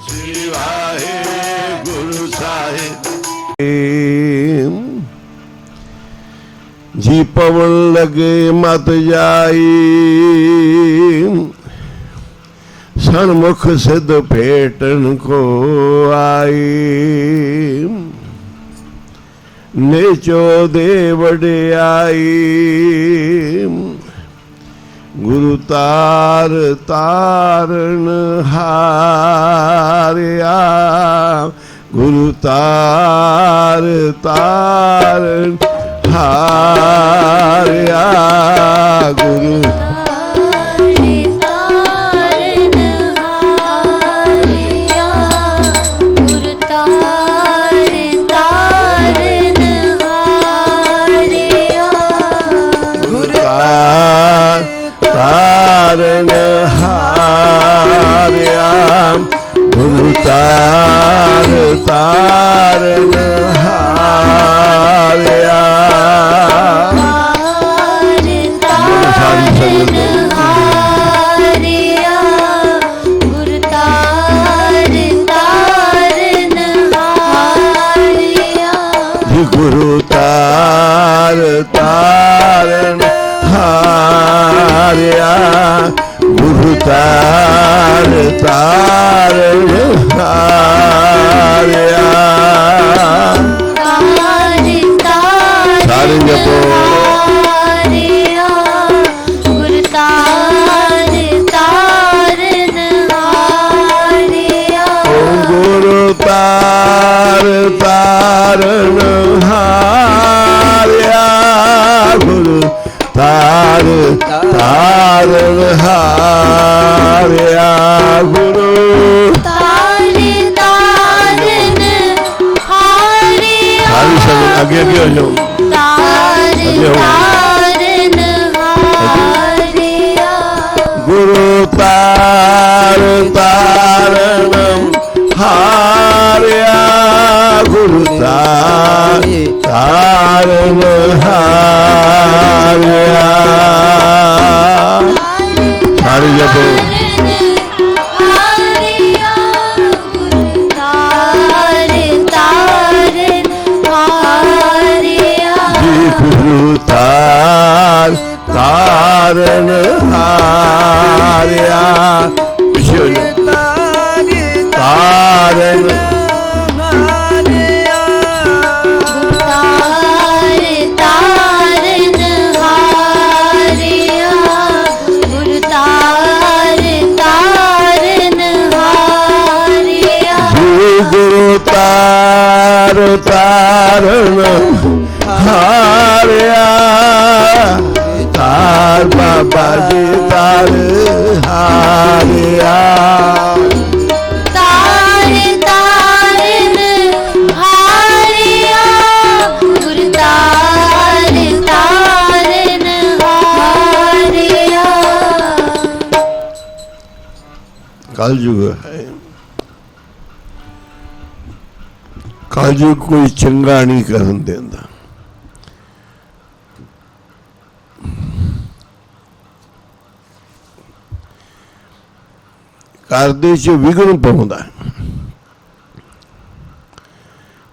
श्री वाहेगुरु साहिब जी पवन लगे मत जाई सन्मुख सिद्ध भेटन को आई नेचो दे वडियाई गुरु तार तारण हारिया गुरु तार तारण हारिया गुरु तारण हारिया गुरु तार तारण हारिया गुरु तार तारण हारिया गुरु तार तारण हारिया सारे जपो गुरु तार तारण हारिया गुरु तार तारण हारिया गुरु तार तारण हारिया गुरु तार तारण हारिया आगे आगे हो जाओ गुरु तार तारण हारिया गुरु तार तारण हारिया सारे जपो गुरु तार तारण हारिया तारण गुरु तार तारण हारिया तार बाबा जी तार हारिया तार तारण हारिया गुरु तार तारण हारिया कलयुग है कलयुग कोई चंगा नहीं करन देंदा करदे च विघन पाउंदा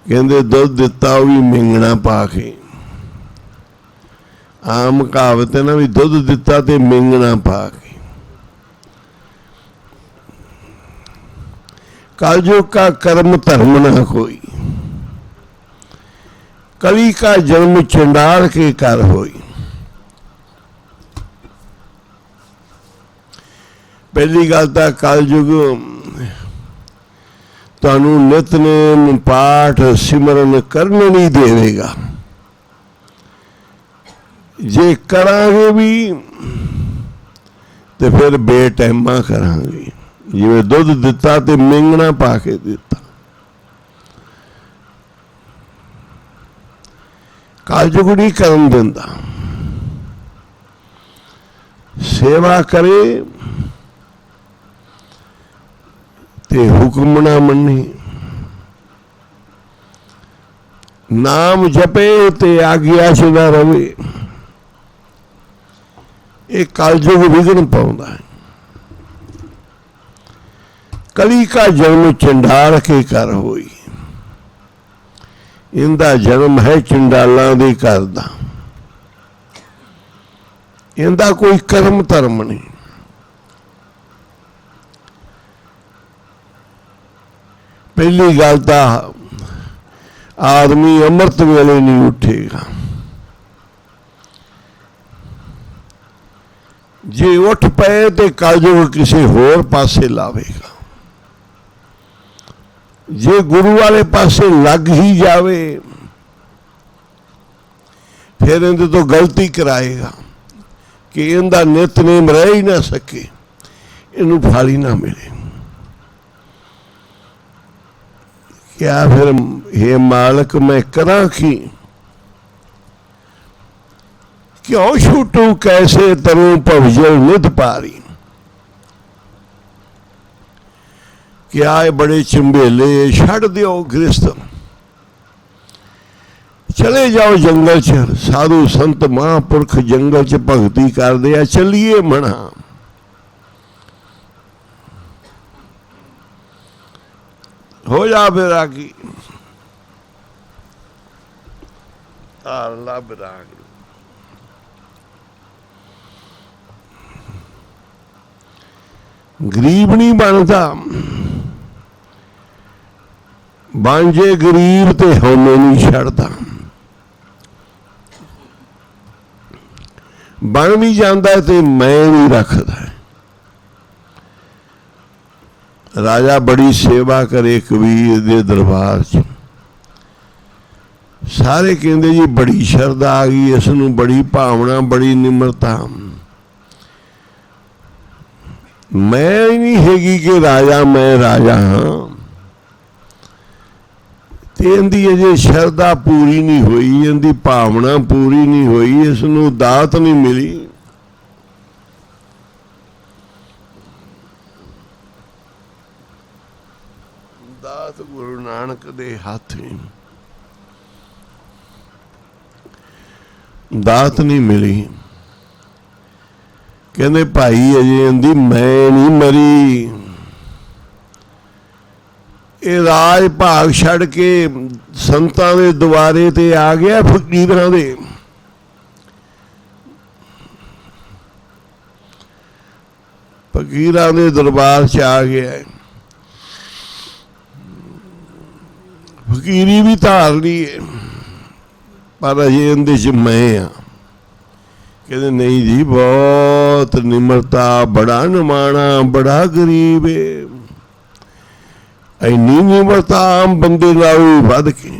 कहंदे दुध दिता भी मिंगना पा के आम कहावत है ना भी दुध दिता ते मिंगना पा के कलयुग का कर्म धर्म ना कोई कली का जन्म चंडाल के कर होई पहली गल तो कलयुग तुहानू नितनेम पाठ सिमरन करने नहीं देगा जे करांगे भी तो फिर बेटैमा करांगे जिवें दुध दिता तो मिंगना पा के दिता कलयुग नहीं करन देंदा सेवा करे ते हुक्म ना मने नाम जपे ते आज्ञा शुदा रवे ये कलयुग विघन पाउंदा है कली का जन्म चंडाल के घर होई। इनका जन्म है चंडालों के घर का। इनका कोई कर्म धर्म नहीं। पहली गल तो आदमी अमृत वेले नहीं उठेगा। जे उठ पे तो कलयुग किसी होर पासे लावेगा। जे गुरु वाले पासे लग ही जावे फिर इनके तो गलती कराएगा कि इनका नितनेम रह ही ना सके, इनू फल ही ना मिले। क्या फिर हे मालिक मैं करा कि क्यों छूटू कैसे तरू भवजल नित पारी। क्या है बड़े चंबेले छड़ दियो गृहस्थ, चले जाओ जंगल च। साधु संत महापुरख जंगल च भगती कर दिया, चलिए मना। हो जा बिरागी तार ला बिराग। गरीब नहीं बनता, बन जे गरीब तो होने नहीं छड़ता। बन भी जाता है तो मैं नहीं रखता। राजा बड़ी सेवा करे कबीर दे दरबार च। सारे कहते जी बड़ी शरधा आ गई इसनूं, बड़ी भावना, बड़ी निमरता। मैं ही नहीं हैगी कि राजा मैं राजा हाँ। इनकी अजे शरधा पूरी नहीं हुई, इनकी भावना पूरी नहीं हुई, इसनूं दात नहीं मिली। दात गुरु नानक दे हाथ में, दात नहीं मिली। कहते भाई अजे इनकी मैं नहीं मरी। ये राज भाग छड़ के संतां दे द्वारे ते आ गया फकीरां दे। फकीरां दे दरबार च आ गया। फकीरी भी धार ली है पर अजे इहदे च मैं हाँ। कहते नहीं जी बहुत निमरता, बड़ा निमाणा, बड़ा गरीब है। इन्नी निमरता आम बंदे नालों वध के।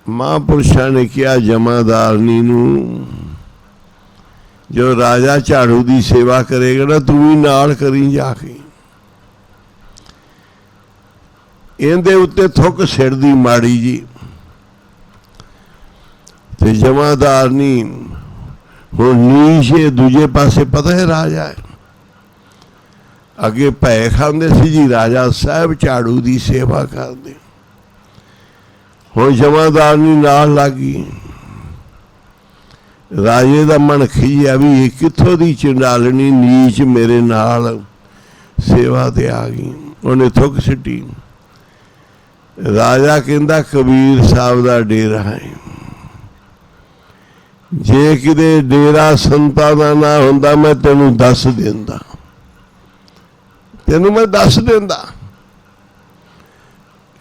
महापुरुषों ने किया जमादारनी नूं, जो राजा झाड़ू की सेवा करेगा ना तू भी नाल करी जाके। इहदे उत्ते थुक सिरदी माड़ी जी। ते जमादारनी हुण नीचे दूजे पासे पता है राजा है। अगे भै खाते सी जी राजा साहब झाड़ू की सेवा करते। हुण जमादारनी नाल लग गई। राजे का मन खिजिया भी ये कित्थों दी चंडालनी नीच मेरे नाल सेवा ते आ गई। उन्हें थुक सिटी। राजा कहता कबीर साहब का डेरा है, जे किते डेरा संतां दा ना हुंदा मैं तेनू दस देंदा, तेनू मैं दस देंदा।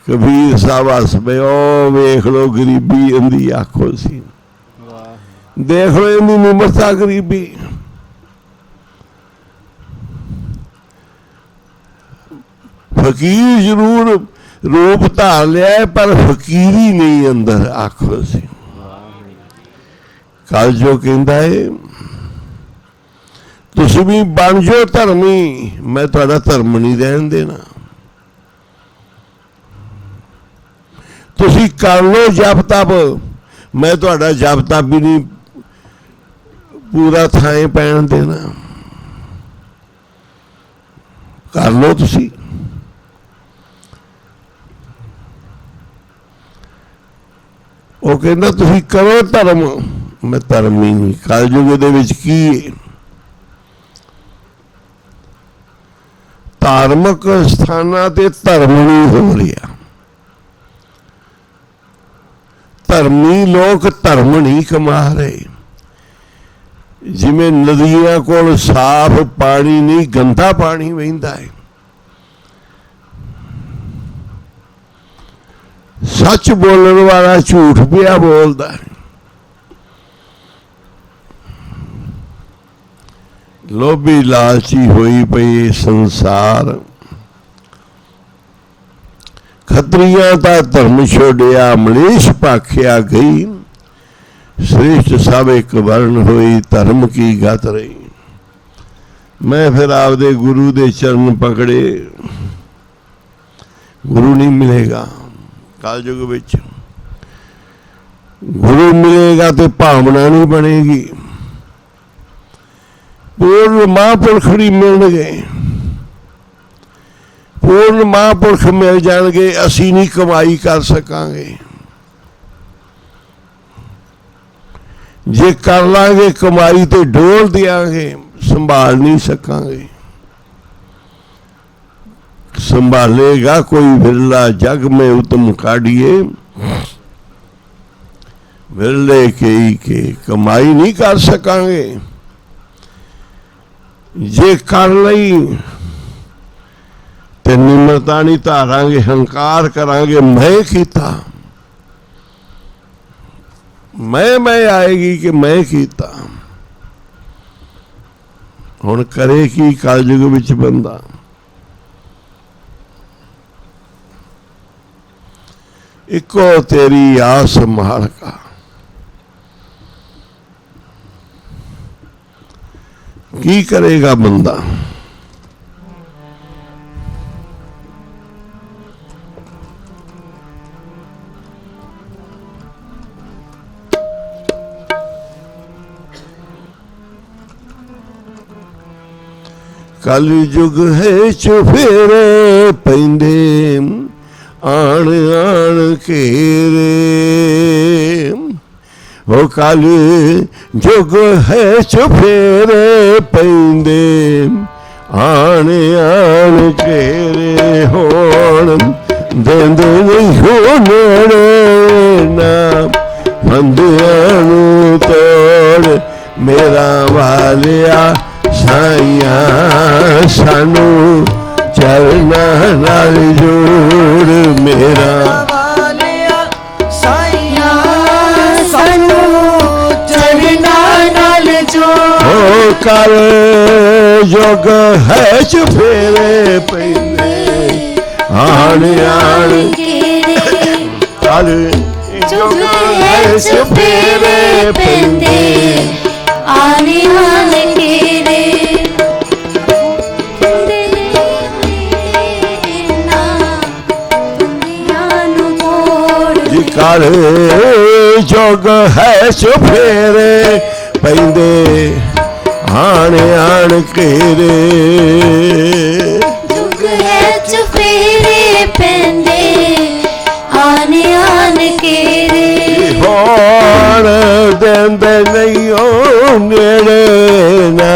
कबीर साहब हस पे, ओ वेख लो गरीबी इनदी आखो सी, देख लो इनदी निमरता गरीबी। फकीर जरूर रूप धार लिया पर फकीरी नहीं अंदर आखो सी। कल जो कहता है तुसीं भी बन जाओ धर्मी, मैं तुहाडा धर्म नहीं रहन देना। तुसीं कर लो जप तप, मैं तुहाडा जप तप भी नहीं पूरा थाए पैण देना। कर लो तुसीं। वो कहता तुसीं करो धर्म, मैं धर्म ही नहीं। कलयुग दे विच की ਧਾਰਮਿਕ ਸਥਾਨਾਂ ਤੇ ਧਰਮ ਨਹੀਂ ਹੋ ਰਿਹਾ। ਧਰਮੀ ਲੋਕ ਧਰਮ ਨਹੀਂ ਕਮਾ ਰਹੇ। ਜਿਵੇਂ ਨਦੀਆਂ ਕੋਲ ਸਾਫ਼ ਪਾਣੀ ਨਹੀਂ, ਗੰਦਾ ਪਾਣੀ ਵਹਿੰਦਾ ਹੈ। ਸੱਚ ਬੋਲਣ ਵਾਲਾ ਝੂਠ ਪਿਆ ਬੋਲਦਾ ਹੈ। ਲੋਭੀ ਲਾਲਚੀ ਹੋਈ ਪਈ ਸੰਸਾਰ। ਖੱਤਰੀਆਂ ਦਾ ਧਰਮ ਛੋੜਿਆ, ਮਲੇਸ਼ ਭਾਖਿਆ ਗਈ। श्रेष्ठ सब एक वर्ण होई, धर्म की गत रही। मैं फिर आपदे गुरु दे चरण पकड़े। गुरु नहीं मिलेगा कलयुग विच। गुरु मिलेगा तो भावना नहीं बनेगी। पूर्ण महापुरख नहीं मिलणगे। पूर्ण महापुरख मिल जाएंगे, असी नहीं कमाई कर सकांगे। जे कर लांगे कमाई तो डोल देंगे, संभाल नहीं सकांगे। संभालेगा कोई विरला जग में उत्तम काढ़िए। विरले के कमाई नहीं कर सकांगे। जे कर लई ते निम्रता नहीं धारांगे, हंकार करांगे, मैं कीता, मैं आएगी कि मैं कीता। हुण करे की कलयुग विच बंदा। इको तेरी आस मालका। की करेगा बंदा? कलयुग है चुफेरे पैंदे, आण आण घेरे। ओ कलयुग है चुफेरे पैंदे, आण आण घेरे। होण देंदे नहीं हो नेड़े ना, बंदियां नूं तोड़ मेरा वालिया। साइया सानू चरना नाल जोड़ मेरा वालिया। साइया सानू चरना नाल जोड़। ओ कल युग है चुफेरे पैंदे, आण आण कल युग है चुफेरे पैंदे, आण आण कल जुग है चुफेरे पैंदे, आण आण घेरे। जुग है चुफेरे पैंदे, आण आण घेरे। होण देंदे नहीं ओ नेड़े ना,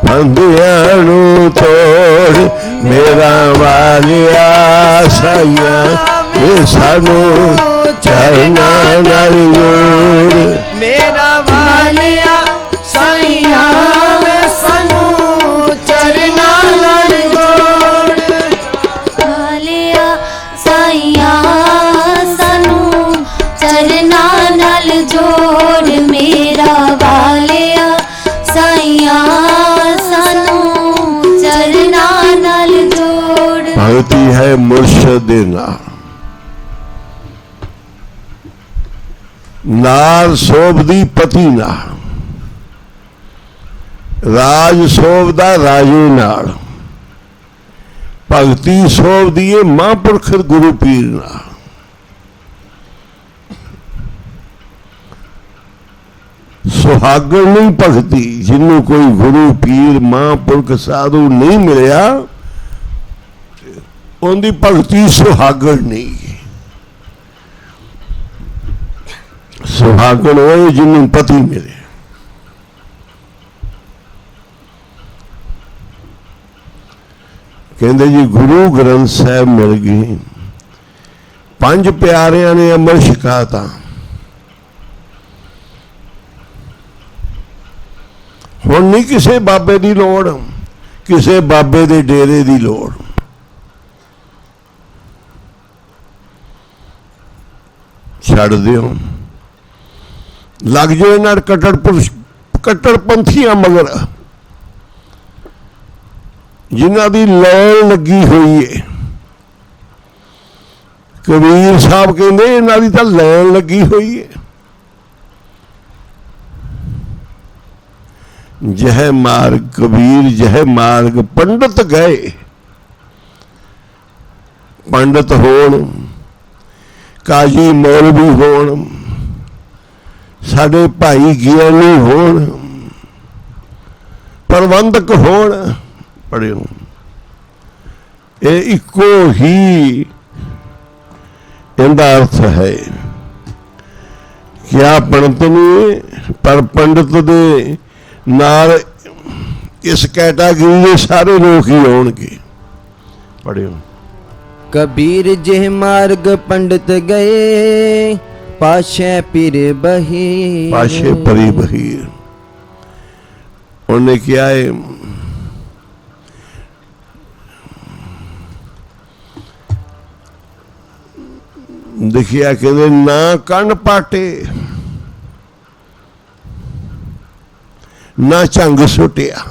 बंदियां नूं तोड़ मेरा वालिया। साइया सानू चरना नाल जोड़ मेरा वालिया। साइया सानू चरना नाल जोड़। वालिया साइया सानू चरना नाल जोड़ मेरा वालिया। साइया सानू चरना नाल जोड़। भगती है मुर्शद दे नाल। नाल सोभदी पति नाल, राज सोभदा राजे नाल। भगती सोभदी है महापुरख गुरु पीर नाल। सुहागण नहीं भगती। जिन्हों कोई गुरु पीर महापुरख साधु नहीं मिलया, उनकी भगती सुहागण नहीं। सुहागण हो जिन्होंने पति मिले। कहते जी गुरु ग्रंथ साहब मिल गए, 5 प्यारियां ने अमृत छकाता। हुण नहीं किसी बाबे की लोड़, किसी बाबे के डेरे की लोड़। छड़ दिओ, लग जाओ इन्हां कट्टरपंथियां मगर, जिन्हां दी लैन लगी हुई है। कबीर साहब कहते इन्हां दी तां लैन लगी हुई है। जह मार्ग कबीर जह मार्ग पंडित गए, पंडित होण, काजी मौलवी होण, साडे भाई ज्ञानी होण, प्रबंधक होण, पढ़ियो ये इको ही इहदा अर्थ है। क्या पंडित ने, पर पंडित दे नाल इस कैटागरी के सारे लोग ही होणगे। पढ़ियो कबीर जिह मार्ग पंडित गए, पाशे पीर बहीर, पाशे परी बहीर। उन्हें क्या है, देखिया कहते ना कन पाटे ना झंग सुटिया,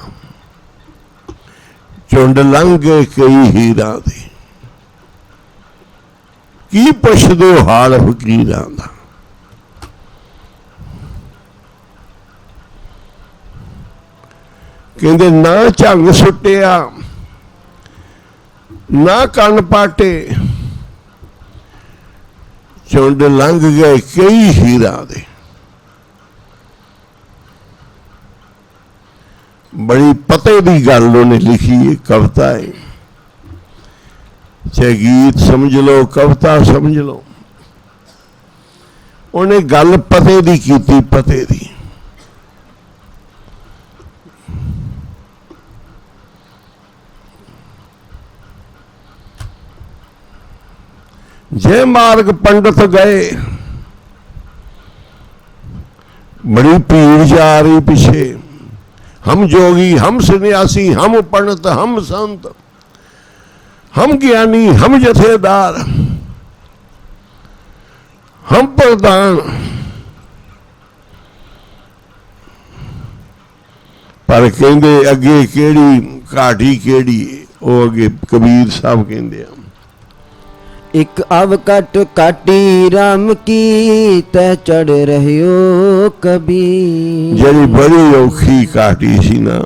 झुंड लंघ गए कई हीरां दे, की पुछ दो हाल फकीरां दा। कहते ना झंग सुटिया ना कन पाटे, झुंड लंघ गए कई हीरां दे। बड़ी पते की गल उन्हें लिखी है, कविता है, चाहे गीत समझ लो कविता समझ लो, उन्हें गल पते की कीती, पते की। जे मार्ग पंडित गए, बड़ी भीड़ जा रही पीछे, हम जोगी, हम सन्यासी, हम पंडित, हम संत, हम ज्ञानी, हम जथेदार, हम प्रधान। पर कहते अगे केड़ी घाटी केड़ी, वो अगे कबीर साहब कहते हैं, एक अवकट काटी राम की, तै चढ़ रहियो कबीर। जड़ी बड़ी औखी घाटी सी ना,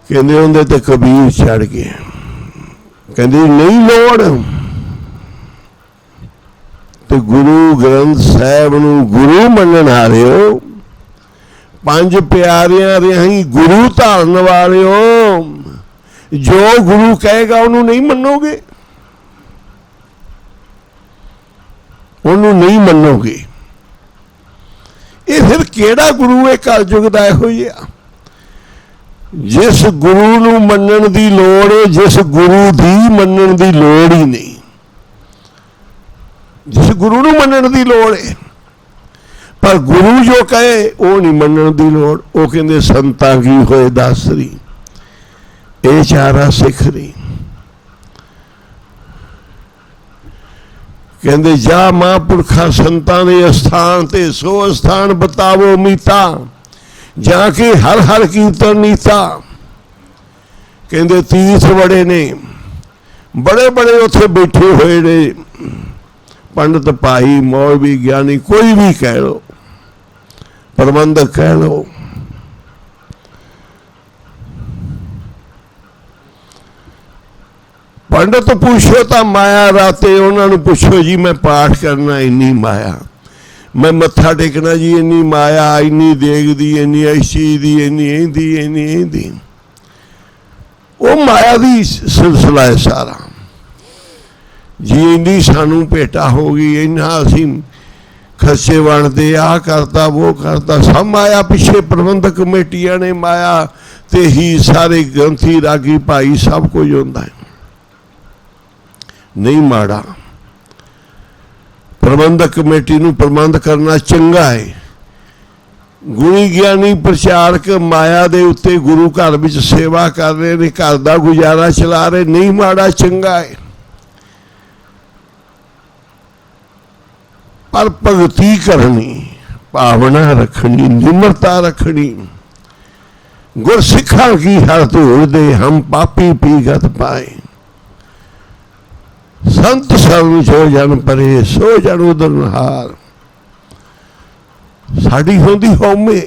कहते उन्हें तो कबीर चढ़ गए। कहते नहीं लोड़, तो गुरु ग्रंथ साहब नूं गुरु मनण वाले हो, 5 प्यारियां रही गुरु धारण वाले हो, जो गुरु कहेगा उन्होंने नहीं मनोगे, उन्होंने नहीं मनोगे। ये फिर केड़ा गुरु है कलयुग दा इहो जिहा, जिस गुरु नूं मनण दी लोड़ है, जिस गुरु दी मनण दी लोड़ ही नहीं, जिस गुरु नूं मनण दी लोड़ है। पर गुरु जो कहे वो नहीं मनण दी लोड़, वो कहंदे संतां की होए दासरी, ये चारा सिखरी। कहते जा महापुरखा संतां दे अस्थान ते सो अस्थान बतावो मीता, जाके हर हर कीर्तन नीता। कहते तीर्थ बड़े ने, बड़े बड़े उत्थे बैठे हुए ने, पंडित भाई मौलवी ज्ञानी कोई भी कह लो, प्रबंधक कह लो। पंडित पूछो तो माया राते, उन्होंने पूछो जी मैं पाठ करना इन्नी माया, मैं मत्था टेकना जी इन्नी माया, इन्नी देग दी, इन्नी ऐसी दी, इन्नी दी। वो माया दी सिलसिला है सारा जी। इन्नी सानू भेटा होगी, इन्ना असी खर्चे वंडदे, आ करता वो करता, सब माया पिछे प्रबंधक कमेटियां ने माया ते ही सारे ग्रंथी रागी भाई सब कुछ होता है, नहीं माड़ा। प्रबंधक कमेटी नूं प्रबंध करना चंगा है। गुणी ज्ञानी प्रचारक माया दे उत्ते गुरु घर विच सेवा कर रहे ने, घर दा गुजारा चला रहे, नहीं माड़ा, चंगा है। पर भगती करनी, भावना रखनी, निम्रता रखनी। गुरसिखा की हर धूल दे हम पापी पीगत पाए। संत शरण जो जन परे सो जन उदरनहार। साड़ी होंदी हौमे।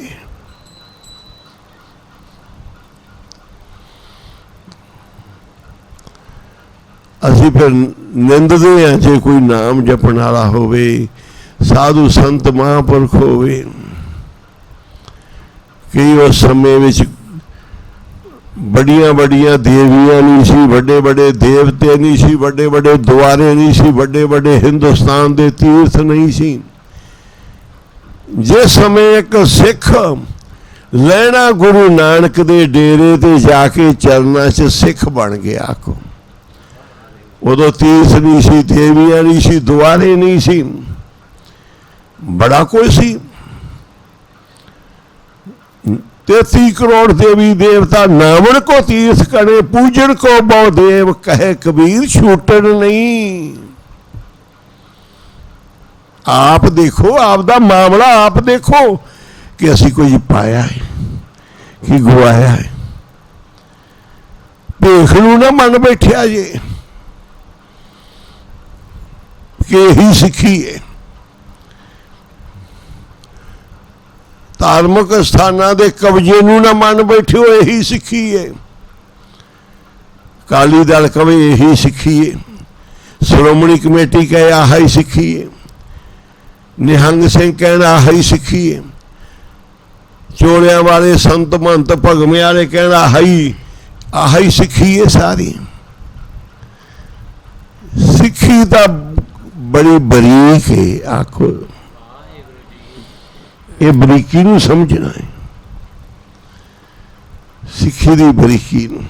असी फिर निंदते हैं जे कोई नाम जपण वाला होवे, साधु संत महापुरख होवे। कि उस समय विच बड़िया बड़िया देवियां नहीं सी, बड़े बड़े देवते नहीं सी, बड़े बड़े द्वारे नहीं सी, बड़े बड़े हिंदुस्तान दे तीर्थ नहीं सी। जिस समय एक सिख लैना गुरु नानक दे डेरे ते जाके चरना च सिख बन गया को, उदों तीर्थ नहीं सी, देवियां नहीं सी, द्वारे नहीं सी, बड़ा कोई सी। 33 करोड़ देवी देवता नामन को तीर्थ करे, पूजन को बहु देव कहे कबीर छूटन नहीं। आप देखो, आपदा मामला आप देखो कि असी कोई पाया है कि गवाया है। भेख नूं ना मन बैठिया जे कि यही सिखी है। धार्मिक स्थानां दे कब्जे नूं ना मन बैठे हो, यही सिखी है। अकाली दल कहे यही सिखी है, श्रोमणी कमेटी कहे आह ही सिखी है, निहंग सिंह कहना आह ही सिखी है, चोलियां वाले संत महंत भगमे वाले कहना आह ही सिखी है। सारी सिखी तो बड़ी बरीक है। आखो ये बरीकी नूं समझना है, सिखी दी बरीकी नूं।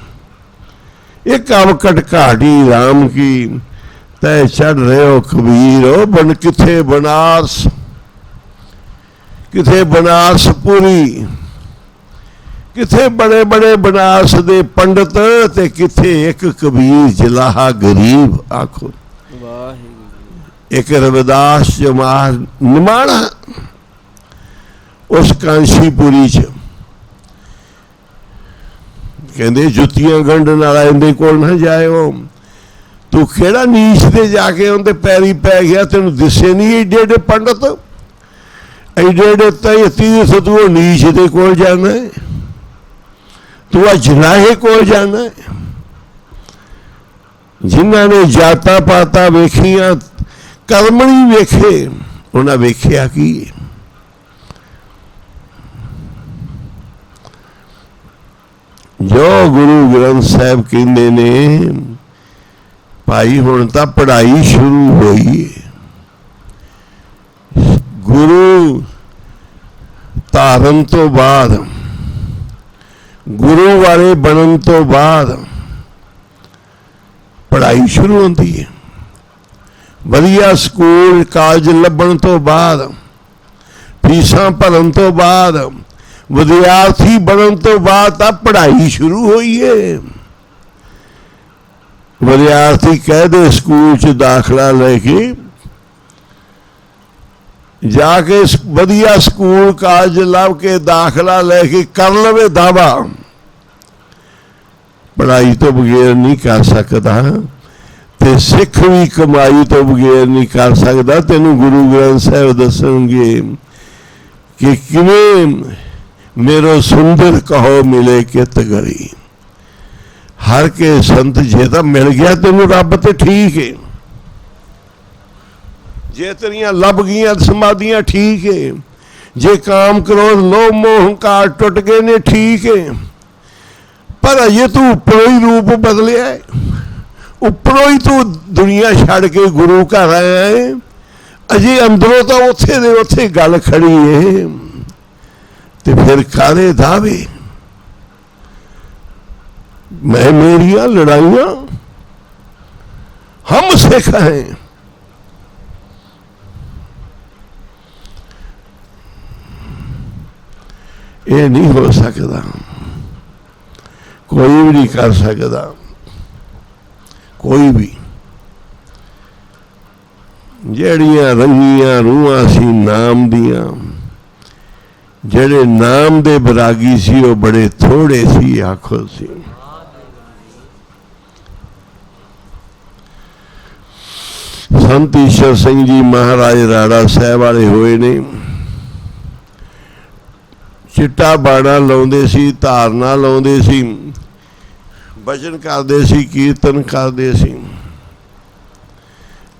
एक अवकट घाटी राम की तय चढ़ रहे हो कबीर, हो बन किथे बनारस, किथे बनारस पूरी, किथे बड़े बड़े बनारस दे पंडित ते किथे एक कबीर जिलाहा गरीब। आखो एक रविदास जमार निमाणा उस कांशीपुरी च कहते जुत्तियां गंढन वाला इहदे कोल ना जाओ। तू केड़ा नीच ते जाके उनके पैरी पै गया, तेन दिसे नहीं एडे एडे पंडित, एडे एडे तीर्थ, तू नीच दे कोल जाना है, तू आ जनाहे कोल जाना है। जिन्हां ने जाता पाता वेखियां, कर्मणी वेखे, उन्हें वेख्या की जो गुरु ग्रंथ साहब कहते ने भाई हुण तां पढ़ाई शुरू होई है। गुरु धारन तो बाद, गुरु वाले बनन तो बाद पढ़ाई शुरू होती है। वधिया स्कूल कालज लभण तो बाद, फीसां भरन तो बाद, विद्यार्थी बनन तो बाद तब पढ़ाई शुरू हुई है। विद्यार्थी कह दे स्कूल च दाखला लेके जाके वधिया स्कूल कालज लभ के दाखला लेके कर लवे दावा, पढ़ाई तो बगैर नहीं कर सकता, ते सिख भी कमाई तो बगैर नहीं कर सकता। तेनू गुरु ग्रंथ साहब दसणगे कि किवें मेरो सुंदर कहो मिले कित गरी। हर के संत जे तो मिल गया तेन रब तो ठीक है, जे तेरियां लभ गईयां समाधियां ठीक है, जे काम क्रोध लोभ मोह हंकार टुट गए ने ठीक है। पर अजे तू उपरों ही रूप बदलिया है, उपरों ही तू दुनिया छड़ के गुरु घर आया है, अजे अंदरों तो उथे दे उथे गल खड़ी है। ते फिर काले दावे मैं मेरियां लड़ाइयां हमसे कहें। ये नहीं हो सकता, कोई भी नहीं कर सकता, कोई भी। ਜਿਹੜੀਆਂ ਰੰਗੀਆਂ ਰੂਹਾਂ ਸੀ ਨਾਮ ਦੀਆਂ, ਜਿਹੜੇ ਨਾਮ ਦੇ ਬਰਾਗੀ ਸੀ ਉਹ ਬੜੇ ਥੋੜੇ ਸੀ, ਆਖੋ ਸੀ। ਸੰਤ ਈਸ਼ਰ ਸਿੰਘ ਜੀ ਮਹਾਰਾਜ ਰਾੜਾ ਸਾਹਿਬ ਵਾਲੇ ਹੋਏ ਨੇ। ਚਿੱਟਾ ਬਾਣਾ ਲਾਉਂਦੇ ਸੀ, ਧਾਰਨਾ ਲਾਉਂਦੇ ਸੀ, ਭਜਨ ਕਰਦੇ ਸੀ, ਕੀਰਤਨ ਕਰਦੇ ਸੀ।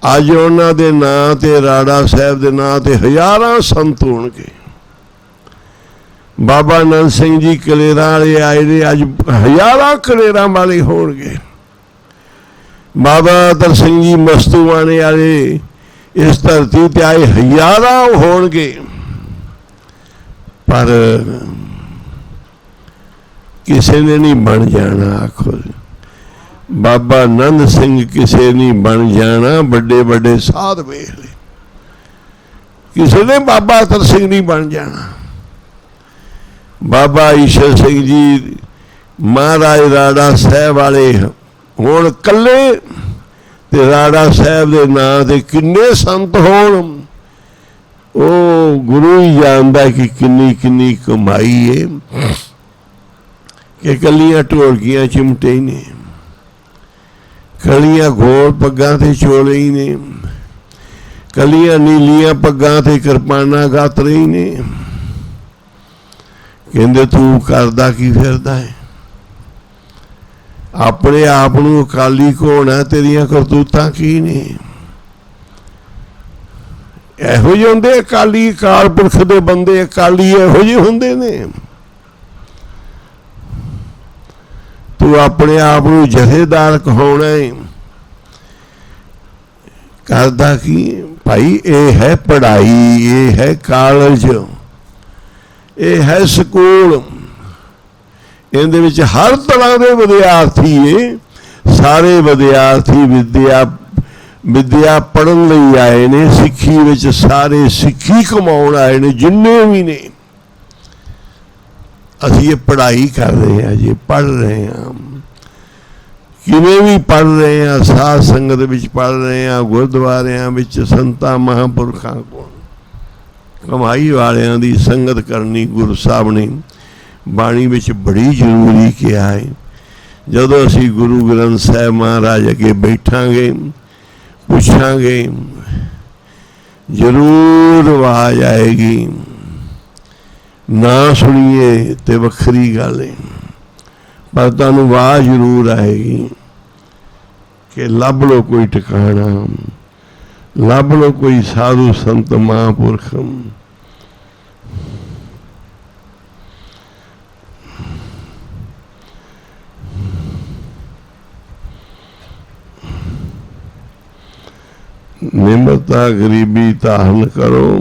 ਅੱਜ ਉਹਨਾਂ ਦੇ ਨਾਂ ਤੇ, ਰਾੜਾ ਸਾਹਿਬ ਦੇ ਨਾਂ ਤੇ ਹਜ਼ਾਰਾਂ ਸੰਤ ਹੋਣਗੇ। ਬਾਬਾ ਨੰਦ ਸਿੰਘ ਜੀ ਕਲੇਰਾਂ ਵਾਲੇ ਆਏ ਨੇ, ਅੱਜ ਹਜ਼ਾਰਾਂ ਕਲੇਰਾਂ ਵਾਲੇ ਹੋਣਗੇ। ਬਾਬਾ ਅਤਰ ਸਿੰਘ ਜੀ ਮਸਤੂਆਣੇ ਵਾਲੇ ਇਸ ਧਰਤੀ ਤੇ ਆਏ ਹਜ਼ਾਰਾਂ ਹੋਣਗੇ। ਪਰ ਕਿਸੇ ਨੇ ਨਹੀਂ ਬਣ ਜਾਣਾ, ਆਖੋ। ਬਾਬਾ ਨੰਦ ਸਿੰਘ ਕਿਸੇ ਨਹੀਂ ਬਣ ਜਾਣਾ। ਵੱਡੇ ਵੱਡੇ ਸਾਧ ਵੇਖ ਲਏ, ਕਿਸੇ ਨੇ ਬਾਬਾ ਅਤਰ ਸਿੰਘ ਨਹੀਂ ਬਣ ਜਾਣਾ। ਬਾਬਾ ਈਸ਼ਰ ਸਿੰਘ ਜੀ ਮਹਾਰਾਜ ਰਾੜਾ ਸਾਹਿਬ ਵਾਲੇ ਹੁਣ ਕੱਲੇ, ਤੇ ਰਾੜਾ ਸਾਹਿਬ ਦੇ ਨਾਂ ਤੇ ਕਿੰਨੇ ਸੰਤ ਹੋਣ, ਉਹ ਗੁਰੂ ਹੀ ਜਾਣਦਾ ਕਿ ਕਿੰਨੀ ਕਿੰਨੀ ਕਮਾਈ ਹੈ। ਕਿ ਕੱਲੀਆਂ ਢੋਲਕੀਆਂ ਚਿਮਟੇ ਹੀ ਨੇ, ਕੱਲੀਆਂ ਗੋਲ ਪੱਗਾਂ ਤੇ ਚੋਲੇ ਹੀ ਨੇ, ਕੱਲੀਆਂ ਨੀਲੀਆਂ ਪੱਗਾਂ ਤੇ ਕਿਰਪਾਨਾਂ ਗਾਤਰੇ ਹੀ ਨੇ। ਕਹਿੰਦੇ ਤੂੰ ਕਰਦਾ ਕੀ ਫਿਰਦਾ ਹੈ? ਆਪਣੇ ਆਪ ਨੂੰ ਅਕਾਲੀ ਘੋਣਾ, ਤੇਰੀਆਂ ਕਰਤੂਤਾਂ ਕੀ ਨੇ? ਇਹੋ ਜਿਹੇ ਹੁੰਦੇ ਅਕਾਲੀ, ਅਕਾਲ ਪੁਰਖ ਦੇ ਬੰਦੇ ਅਕਾਲੀ ਇਹੋ ਜਿਹੇ ਹੁੰਦੇ ਨੇ। ਤੂੰ ਆਪਣੇ ਆਪ ਨੂੰ ਜਥੇਦਾਰ ਕਹਾਉਣਾ ਹੈ, ਕਰਦਾ ਕੀ? ਭਾਈ ਇਹ ਹੈ ਪੜ੍ਹਾਈ, ਇਹ ਹੈ ਕਾਲਜ, ਇਹ ਹੈ ਸਕੂਲ। ਇਹਦੇ ਵਿੱਚ ਹਰ ਤਰ੍ਹਾਂ ਦੇ ਵਿਦਿਆਰਥੀ ਏ। ਸਾਰੇ ਵਿਦਿਆਰਥੀ ਵਿਦਿਆ ਪੜ੍ਹਨ ਲਈ ਆਏ ਨੇ। ਸਿੱਖੀ ਵਿੱਚ ਸਾਰੇ ਸਿੱਖੀ ਕਮਾਉਣ ਆਏ ਨੇ, ਜਿੰਨੇ ਵੀ ਨੇ। ਅਸੀਂ ਇਹ ਪੜ੍ਹਾਈ ਕਰ ਰਹੇ ਹਾਂ ਜੀ, ਪੜ੍ਹ ਰਹੇ ਹਾਂ। ਕਿਵੇਂ ਵੀ ਪੜ੍ਹ ਰਹੇ ਹਾਂ, ਸਾਧ ਸੰਗਤ ਵਿੱਚ ਪੜ੍ਹ ਰਹੇ ਹਾਂ, ਗੁਰਦੁਆਰਿਆਂ ਵਿੱਚ ਸੰਤਾਂ ਮਹਾਂਪੁਰਖਾਂ ਕੋਲ ਕਮਾਈ ਵਾਲਿਆਂ ਦੀ ਸੰਗਤ ਕਰਨੀ ਗੁਰੂ ਸਾਹਿਬ ਨੇ ਬਾਣੀ ਵਿੱਚ ਬੜੀ ਜ਼ਰੂਰੀ ਕਿਹਾ ਹੈ। ਜਦੋਂ ਅਸੀਂ ਗੁਰੂ ਗ੍ਰੰਥ ਸਾਹਿਬ ਮਹਾਰਾਜ ਅੱਗੇ ਬੈਠਾਂਗੇ, ਪੁੱਛਾਂਗੇ, ਜ਼ਰੂਰ ਆਵਾਜ਼ ਆਏਗੀ। ਨਾ ਸੁਣੀਏ ਤੇ ਵੱਖਰੀ ਗੱਲ ਹੈ, ਪਰ ਤੁਹਾਨੂੰ ਆਵਾਜ਼ ਜ਼ਰੂਰ ਆਏਗੀ ਕਿ ਲੱਭ ਲਓ ਕੋਈ ਟਿਕਾਣਾ, ਲੱਭ ਲਓ ਕੋਈ ਸਾਧੂ ਸੰਤ ਮਹਾਂਪੁਰਖ। ਨਿਮਰਤਾ ਗਰੀਬੀ ਧਾਰਨ ਕਰੋ।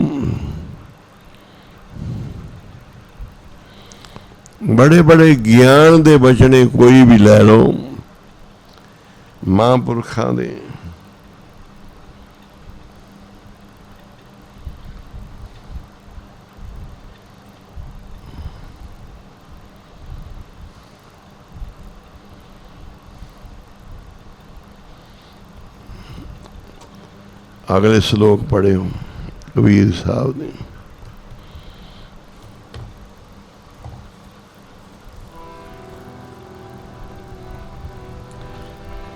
बड़े बड़े ज्ञान दे बचने कोई भी ले लो, महापुरखा दे। अगले श्लोक पढ़े हो कबीर साहब ने।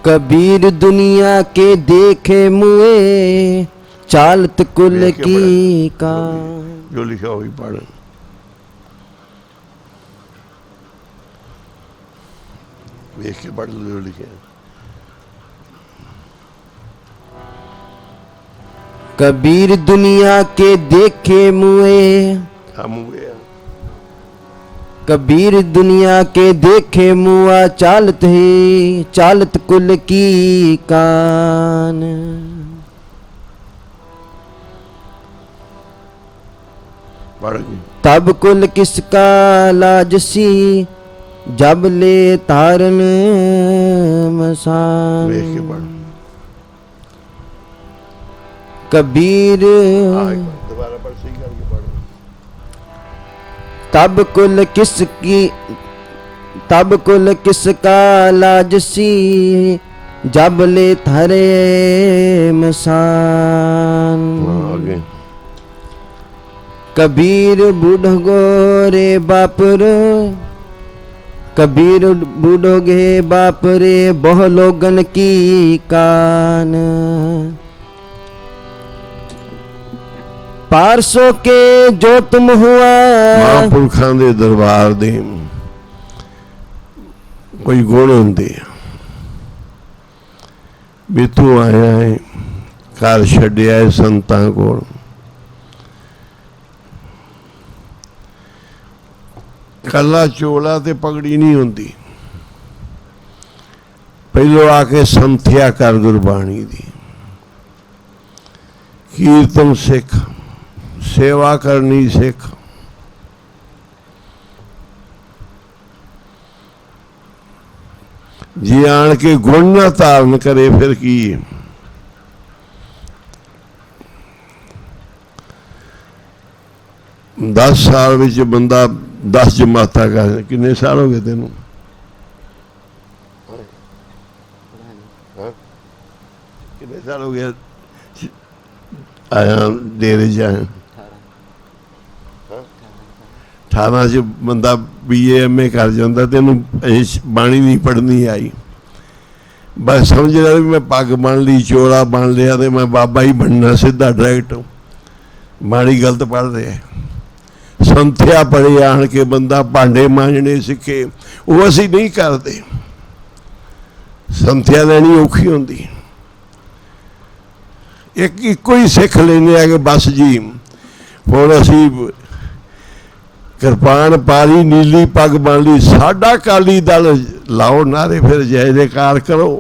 कबीर दुनिया के देखे मुए, चालत कुल की का। जो लिखा वही पढ़। देख के पढ़ लो जो लिखे। कबीर दुनिया के देखे मुए, हम हुए कबीर दुनिया के देखे मुआ, चालत ही चालत कुल की कान। तब कुल किसका लाजसी, जब ले तारन मसान। ਵੇਖ ਕੇ ਪੜ੍ਹ। कबीर दोबारा पढ़, सही करके पढ़। तब कुल किसका लाजसी, जब ले थरे मसान। आगे कबीर बूढ़ गोरे बापर, कबीर बूढ़ोगे बाप रे, बहु लोगन की कान। पारसों के जो तुम हुआ, महापुरखों के दरबार दे कोई गुण होंदे भी तू आया है घर छड्डिया है संतां कोल, कला चोला ते पगड़ी नहीं होंदी, पहलो आके संथ्या कर गुरबाणी दी, कीर्तन सिख, सेवा करनी सिख। जी आन के गुण ना धारण करे फिर की है? 10 साल विच बंदा 10 जमाता कर, किन्ने साल हो गए तेनू? किन्ने साल हो गया आया डेरे जाए? 18 च बंदा BA MA कर जाता, तेनू बाणी नहीं पढ़नी आई, बस समझ रहा भी मैं पग बन ली, चोला बन लिया तो मैं बाबा ही बनना, सीधा डायरेक्ट। बाणी गलत पढ़ रहे। संथ्या पढ़े आन के बंदा भांडे मांजने सीखे, वो असी नहीं करते। संथ्या लैनी औखी होंदी, एक इको ही सिख लेने कि बस जी हुण असी किरपान पाली, नीली पग बन ली, साडा अकाली दल, लाओ नारे फिर जय जयकार करो।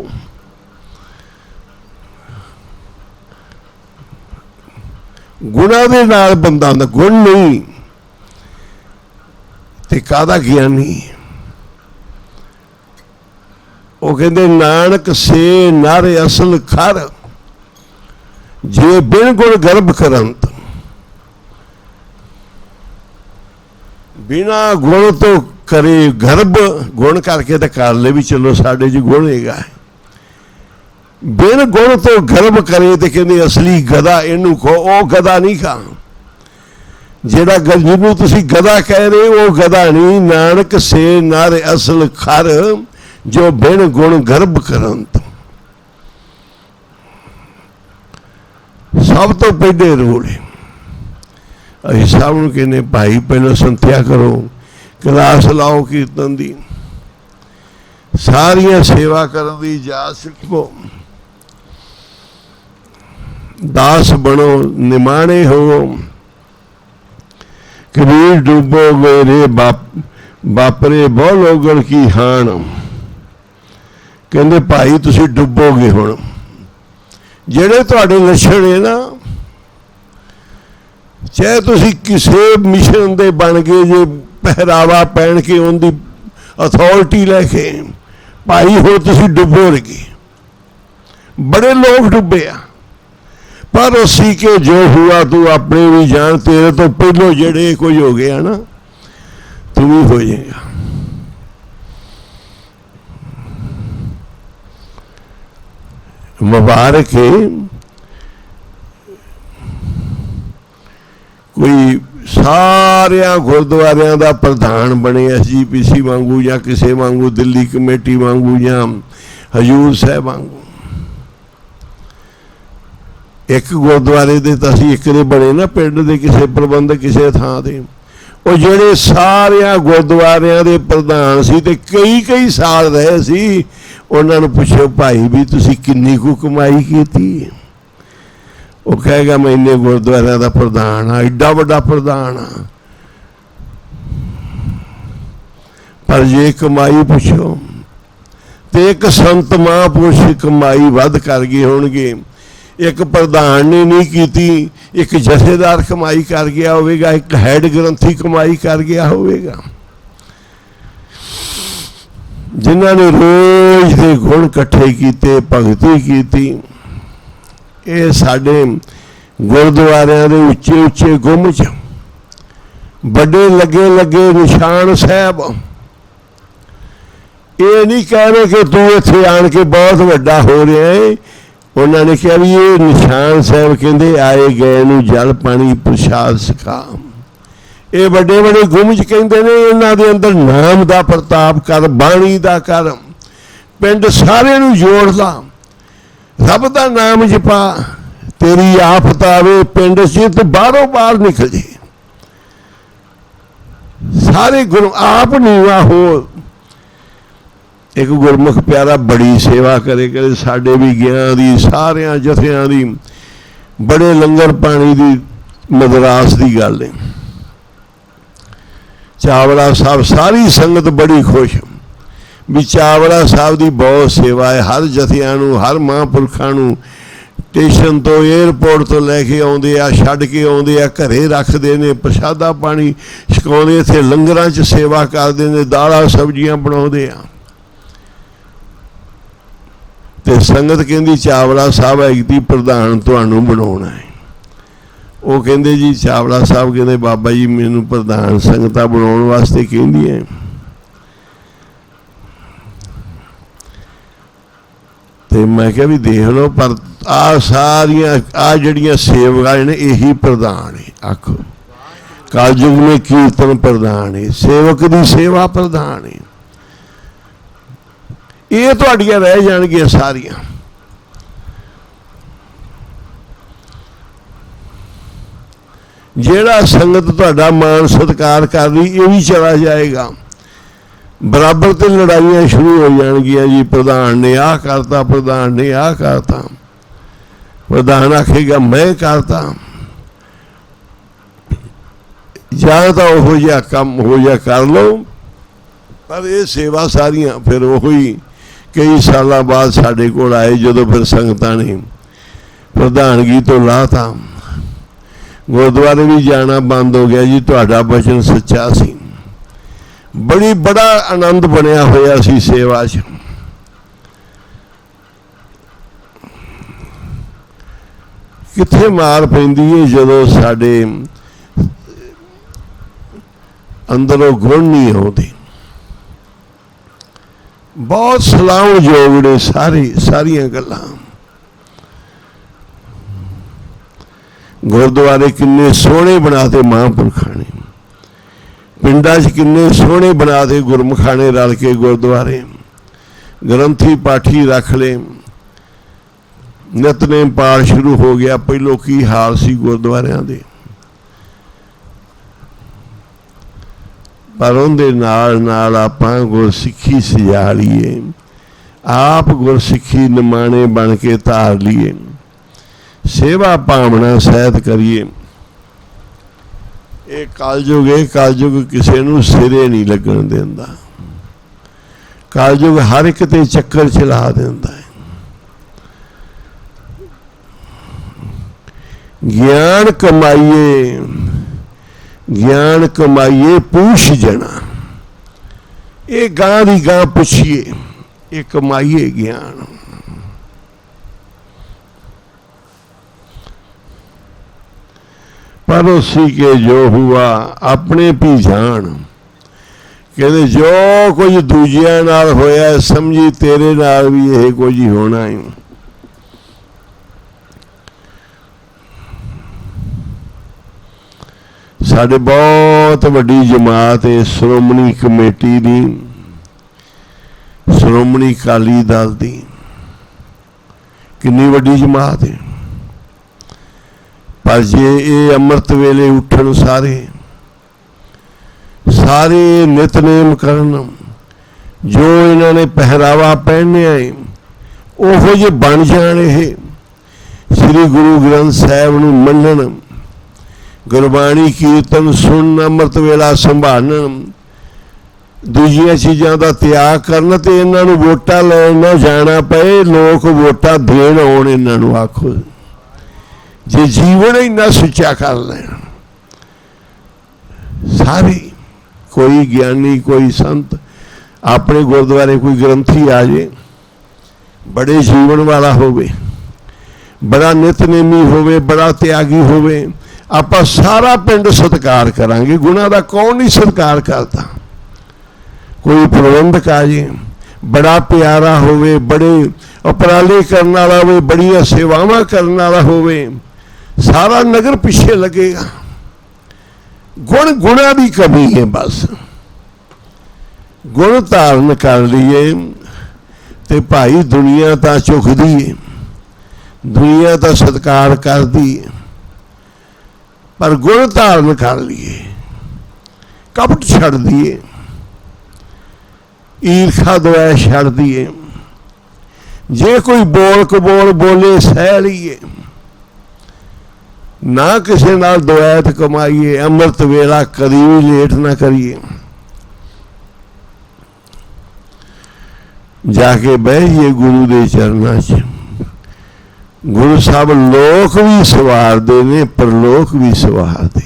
गुणा दे नाल बंदा हुंदा, गुण नहीं ते कादा ज्ञानी। वो कहते नानक से नारे असल खर, जे बिन गुण गर्भ करंत। बिना गुण तो करे गर्भ, गुण करके तो कर ले भी चलो साढ़े जी गुण हैगा। बिन गुण तो गर्भ करे तो कहते असली गधा, इनू खो, वो गधा नहीं खा। जेड़ा जिन्हों तुसी गधा कह रहे वो गधा नहीं, नानक से नारे असल खर, जो बिन गुण गर्भ करंत। सब तो पहले रूल है। अभी सब कहने भाई पहले संथ्या करो, क्लास लाओ कीर्तन दी, सारिया सेवा करन दी जाच सिखो, दास बनो, निमाणे हो। कबीर डूबो गए रे बापरे, बहु लोगन की हान। कहते भाई तुसी डुबोगे हुण, जेड़े तुहाडे लक्षण है ना, चाहे तुसी किसी मिशन दे बन गए जे, पहरावा पहन के उनकी अथॉरिटी लैके, भाई हो तुसी डुबोगे। बड़े लोग डुबे आ, पर उसी के जो हुआ तू अपने भी जान, तेरे तो पहलो जेड़े कोई हो गया ना, तू भी हो जाएगा। मुबारक है कोई सारिया गुरुद्वारियां दा प्रधान बने, SGPC वांगू या किसी वांगू, दिल्ली कमेटी वांगू या हजूर साहब वांगू। एक गुरुद्वारे दे तो असीं एक दे बने ना, पिंड दे किसी प्रबंधक किसी थां दे, वो जेड़े सारिया गुरुद्वारियां दे प्रधान सी ते कई साल रहे सी, उन्होंने पूछो भाई भी तुसी किन्नी कु कमाई कीती? वो कहेगा मैं इन्ने गुरुद्वारे का प्रधान हाँ, एडा बड़ा प्रधान हाँ। पर जे कमाई पुछो तो एक संत महापुरुष कमाई वध कर गए होंगे, एक प्रधान ने नहीं की, एक जथेदार कमाई कर गया होगा, एक हैड ग्रंथी कमाई कर गया होगा। ਜਿਨ੍ਹਾਂ ਨੇ ਰੋਜ਼ ਦੇ ਗੁਣ ਇਕੱਠੇ ਕੀਤੇ, ਭਗਤੀ ਕੀਤੀ। ਇਹ ਸਾਡੇ ਗੁਰਦੁਆਰਿਆਂ ਦੇ ਉੱਚੇ ਉੱਚੇ ਗੁੰਮਜ, ਵੱਡੇ ਲੱਗੇ ਲੱਗੇ ਨਿਸ਼ਾਨ ਸਾਹਿਬ। ਇਹ ਨਹੀਂ ਕਹਿ ਰਹੇ ਕਿ ਤੂੰ ਇੱਥੇ ਆਣ ਕੇ ਬਹੁਤ ਵੱਡਾ ਹੋ ਰਿਹਾ ਹੈ। ਉਹਨਾਂ ਨੇ ਕਿਹਾ ਵੀ ਇਹ ਨਿਸ਼ਾਨ ਸਾਹਿਬ ਕਹਿੰਦੇ ਆਏ ਗਏ ਨੂੰ ਜਲ ਪਾਣੀ ਪ੍ਰਸ਼ਾਦ ਸਿਖਾ। ਇਹ ਵੱਡੇ ਵੱਡੇ ਗੁੰਮਜ ਕਹਿੰਦੇ ਨੇ ਇਹਨਾਂ ਦੇ ਅੰਦਰ ਨਾਮ ਦਾ ਪ੍ਰਤਾਪ ਕਰ, ਬਾਣੀ ਦਾ ਕਰ, ਪਿੰਡ ਸਾਰੇ ਨੂੰ ਜੋੜ ਲਾ, ਰੱਬ ਦਾ ਨਾਮ ਜਪਾ, ਤੇਰੀ ਆਫਤ ਆਵੇ ਪਿੰਡ 'ਚ ਤੇ ਬਾਹਰੋਂ ਬਾਹਰ ਨਿਕਲ ਜੇ। ਸਾਰੇ ਗੁਰੂ ਆਪ ਨੀਵਾਂ ਹੋ। ਇੱਕ ਗੁਰਮੁਖ ਪਿਆਰਾ ਬੜੀ ਸੇਵਾ ਕਰੇ ਕਰੇ ਸਾਡੇ ਵੀ ਗਿਆਂ ਦੀ, ਸਾਰਿਆਂ ਜਥਿਆਂ ਦੀ, ਬੜੇ ਲੰਗਰ ਪਾਣੀ ਦੀ ਮਦਰਾਸ ਦੀ ਗੱਲ ਹੈ। ਚਾਵਲਾ ਸਾਹਿਬ ਸਾਰੀ ਸੰਗਤ ਬੜੀ ਖੁਸ਼ ਵੀ ਚਾਵਲਾ ਸਾਹਿਬ ਦੀ ਬਹੁਤ ਸੇਵਾ ਹੈ। ਹਰ ਜਥਿਆਂ ਨੂੰ, ਹਰ ਮਹਾਂਪੁਰਖਾਂ ਨੂੰ ਸਟੇਸ਼ਨ ਤੋਂ, ਏਅਰਪੋਰਟ ਤੋਂ ਲੈ ਕੇ ਆਉਂਦੇ ਆ, ਛੱਡ ਕੇ ਆਉਂਦੇ ਆ, ਘਰੇ ਰੱਖਦੇ ਨੇ, ਪ੍ਰਸ਼ਾਦਾ ਪਾਣੀ ਛਕਾਉਂਦੇ, ਇੱਥੇ ਲੰਗਰਾਂ 'ਚ ਸੇਵਾ ਕਰਦੇ ਨੇ, ਦਾਲਾਂ ਸਬਜ਼ੀਆਂ ਬਣਾਉਂਦੇ ਆ। ਤੇ ਸੰਗਤ ਕਹਿੰਦੀ ਚਾਵਲਾ ਸਾਹਿਬ ਐਗਤੀ ਪ੍ਰਧਾਨ ਤੁਹਾਨੂੰ ਬਣਾਉਣਾ ਹੈ। ਉਹ ਕਹਿੰਦੇ ਜੀ ਚਾਵਲਾ ਸਾਹਿਬ ਕਹਿੰਦੇ ਬਾਬਾ ਜੀ ਮੈਨੂੰ ਪ੍ਰਧਾਨ ਸੰਗਤਾਂ ਬਣਾਉਣ ਵਾਸਤੇ ਕਹਿੰਦੀ ਹੈ। ਤੇ ਮੈਂ ਕਿਹਾ ਵੀ ਦੇਖ ਲਓ, ਪਰ ਆ ਸਾਰੀਆਂ ਆ ਜਿਹੜੀਆਂ ਸੇਵਕਾਂ ਨੇ ਇਹੀ ਪ੍ਰਧਾਨ ਹੈ। ਆਖੋ ਕਲਯੁਗ में ਕੀਰਤਨ ਪ੍ਰਧਾਨ ਹੈ, ਸੇਵਕ ਦੀ ਸੇਵਾ ਪ੍ਰਧਾਨ ਹੈ। ਇਹ ਤੁਹਾਡੀਆਂ ਰਹਿ ਜਾਣਗੀਆਂ ਸਾਰੀਆਂ। ਜਿਹੜਾ ਸੰਗਤ ਤੁਹਾਡਾ ਮਾਣ ਸਤਿਕਾਰ ਕਰ ਰਹੀ ਇਹ ਵੀ ਚਲਾ ਜਾਏਗਾ। ਬਰਾਬਰ ਤੇ ਲੜਾਈਆਂ ਸ਼ੁਰੂ ਹੋ ਜਾਣਗੀਆਂ ਜੀ, ਪ੍ਰਧਾਨ ਨੇ ਆਹ ਕਰਤਾ, ਪ੍ਰਧਾਨ ਨੇ ਆਹ ਕਰਤਾ। ਪ੍ਰਧਾਨ ਆਖੇਗਾ ਮੈਂ ਕਰਤਾ, ਜਾਂ ਤਾਂ ਉਹੋ ਜਿਹਾ ਕੰਮ ਹੋ ਜਾ ਕਰ ਲਓ। ਪਰ ਇਹ ਸੇਵਾ ਸਾਰੀਆਂ ਫਿਰ ਉਹੀ ਕਈ ਸਾਲਾਂ ਬਾਅਦ ਸਾਡੇ ਕੋਲ ਆਏ, ਜਦੋਂ ਫਿਰ ਸੰਗਤਾਂ ਨੇ ਪ੍ਰਧਾਨਗੀ ਤੋਂ ਲਾਤਾ, ਗੁਰਦੁਆਰੇ ਵੀ ਜਾਣਾ ਬੰਦ ਹੋ ਗਿਆ ਜੀ। ਤੁਹਾਡਾ ਬਚਨ ਸੱਚਾ ਸੀ, ਬੜਾ ਆਨੰਦ ਬਣਿਆ ਹੋਇਆ ਸੀ ਸੇਵਾ 'ਚ। ਕਿੱਥੇ ਮਾਰ ਪੈਂਦੀ ਹੈ ਜਦੋਂ ਸਾਡੇ ਅੰਦਰੋਂ ਗੁਣ ਨਹੀਂ ਆਉਂਦੇ। ਬਹੁਤ ਸਲਾਹੁਣਯੋਗ ਨੇ ਸਾਰੀਆਂ ਗੱਲਾਂ। ਗੁਰਦੁਆਰੇ ਕਿੰਨੇ ਸੋਹਣੇ ਬਣਾਤੇ ਮਹਾਂਪੁਰਖਾਂ ਨੇ, ਪਿੰਡਾਂ 'ਚ ਕਿੰਨੇ ਸੋਹਣੇ ਬਣਾਤੇ ਗੁਰਮੁਖਾਂ ਨੇ ਰਲ ਕੇ ਗੁਰਦੁਆਰੇ। ਗ੍ਰੰਥੀ ਪਾਠੀ ਰੱਖ ਲਏ, ਨਿਤਨੇਮ ਪਾਠ ਸ਼ੁਰੂ ਹੋ ਗਿਆ। ਪਹਿਲੋਂ ਕੀ ਹਾਲ ਸੀ ਗੁਰਦੁਆਰਿਆਂ ਦੇ, ਪਰ ਉਹਦੇ ਨਾਲ ਆਪਾਂ ਗੁਰਸਿੱਖੀ ਸਜਾ ਲਈਏ, ਆਪ ਗੁਰਸਿੱਖੀ ਨਿਮਾਣੇ ਬਣ ਕੇ ਧਾਰ ਲਈਏ, ਸੇਵਾ ਭਾਵਨਾ ਸਹਿਤ ਕਰੀਏ। ਇਹ ਕਲਯੁਗ ਹੈ, ਕਲਯੁਗ ਕਿਸੇ ਨੂੰ ਸਿਰੇ ਨਹੀਂ ਲੱਗਣ ਦਿੰਦਾ। ਕਲਯੁਗ ਹਰ ਇੱਕ ਤੇ ਚੱਕਰ ਚਲਾ ਦਿੰਦਾ ਹੈ। ਗਿਆਨ ਕਮਾਈਏ ਪੂਛ ਜਣਾ। ਇਹ ਗਾਂ ਦੀ ਗਾਂ ਪੁੱਛੀਏ, ਇਹ ਕਮਾਈਏ ਗਿਆਨ। पर उसी के जो हुआ अपने भी जान। कहते जो कुछ दूजिया नाल होया समझी तेरे नाल भी यही कुछ ही होना है। साडे बहुत वड्डी जमात है श्रोमणी कमेटी दी, श्रोमणी अकाली दल दी। कितनी वड्डी जमात है। पर जे ये अमृत वेले उठन सारे नितनेम करन, जो इन्होंने पहरावा पहनने है ओहो जे बन जाने है। श्री गुरु ग्रंथ साहिब नूं मनन, गुरबाणी कीर्तन सुनन, अमृत वेला संभालन, दूजिया चीज़ों का त्याग करना, तो इन्हां नूं वोटां लैण ना जाना पए। लोग वोटां देण आउण, इन्हां नूं आखो जे जीवन इन्ना सुचा कर लेना। सारे कोई ज्ञानी कोई संत अपने गुरुद्वारे कोई ग्रंथी आ जाए, बड़े जीवन वाला होवे, बड़ा नितनेमी होवे, बड़ा त्यागी होवे, आपां सारा पिंड सत्कार करांगे। गुणा का कौन नहीं सत्कार करता। कोई प्रबंधक आ जाए, बड़ा प्यारा होवे, बड़े उपराले करने वाला होवे, बड़िया सेवावां करने वाला होवे, सारा नगर पीछे लगेगा। गुण गुणा की कमी है। बस गुण धारण कर लिए तो भाई दुनिया तो झुकदी है, दुनिया तो सत्कार करदी है, पर गुण धारण कर लिए, कपट छड़ दिए, ईर्खा द्वेष छड़ दिए। जे कोई बोल कबोल बोले सह लीए, ना किसी नाल द्वैत कमाइए, अमृत वेला कदी भी लेट ना करिए, जाके बहिए गुरु के चरणों च। गुरु साहब लोक भी सवारते ने, परलोक भी सवारते।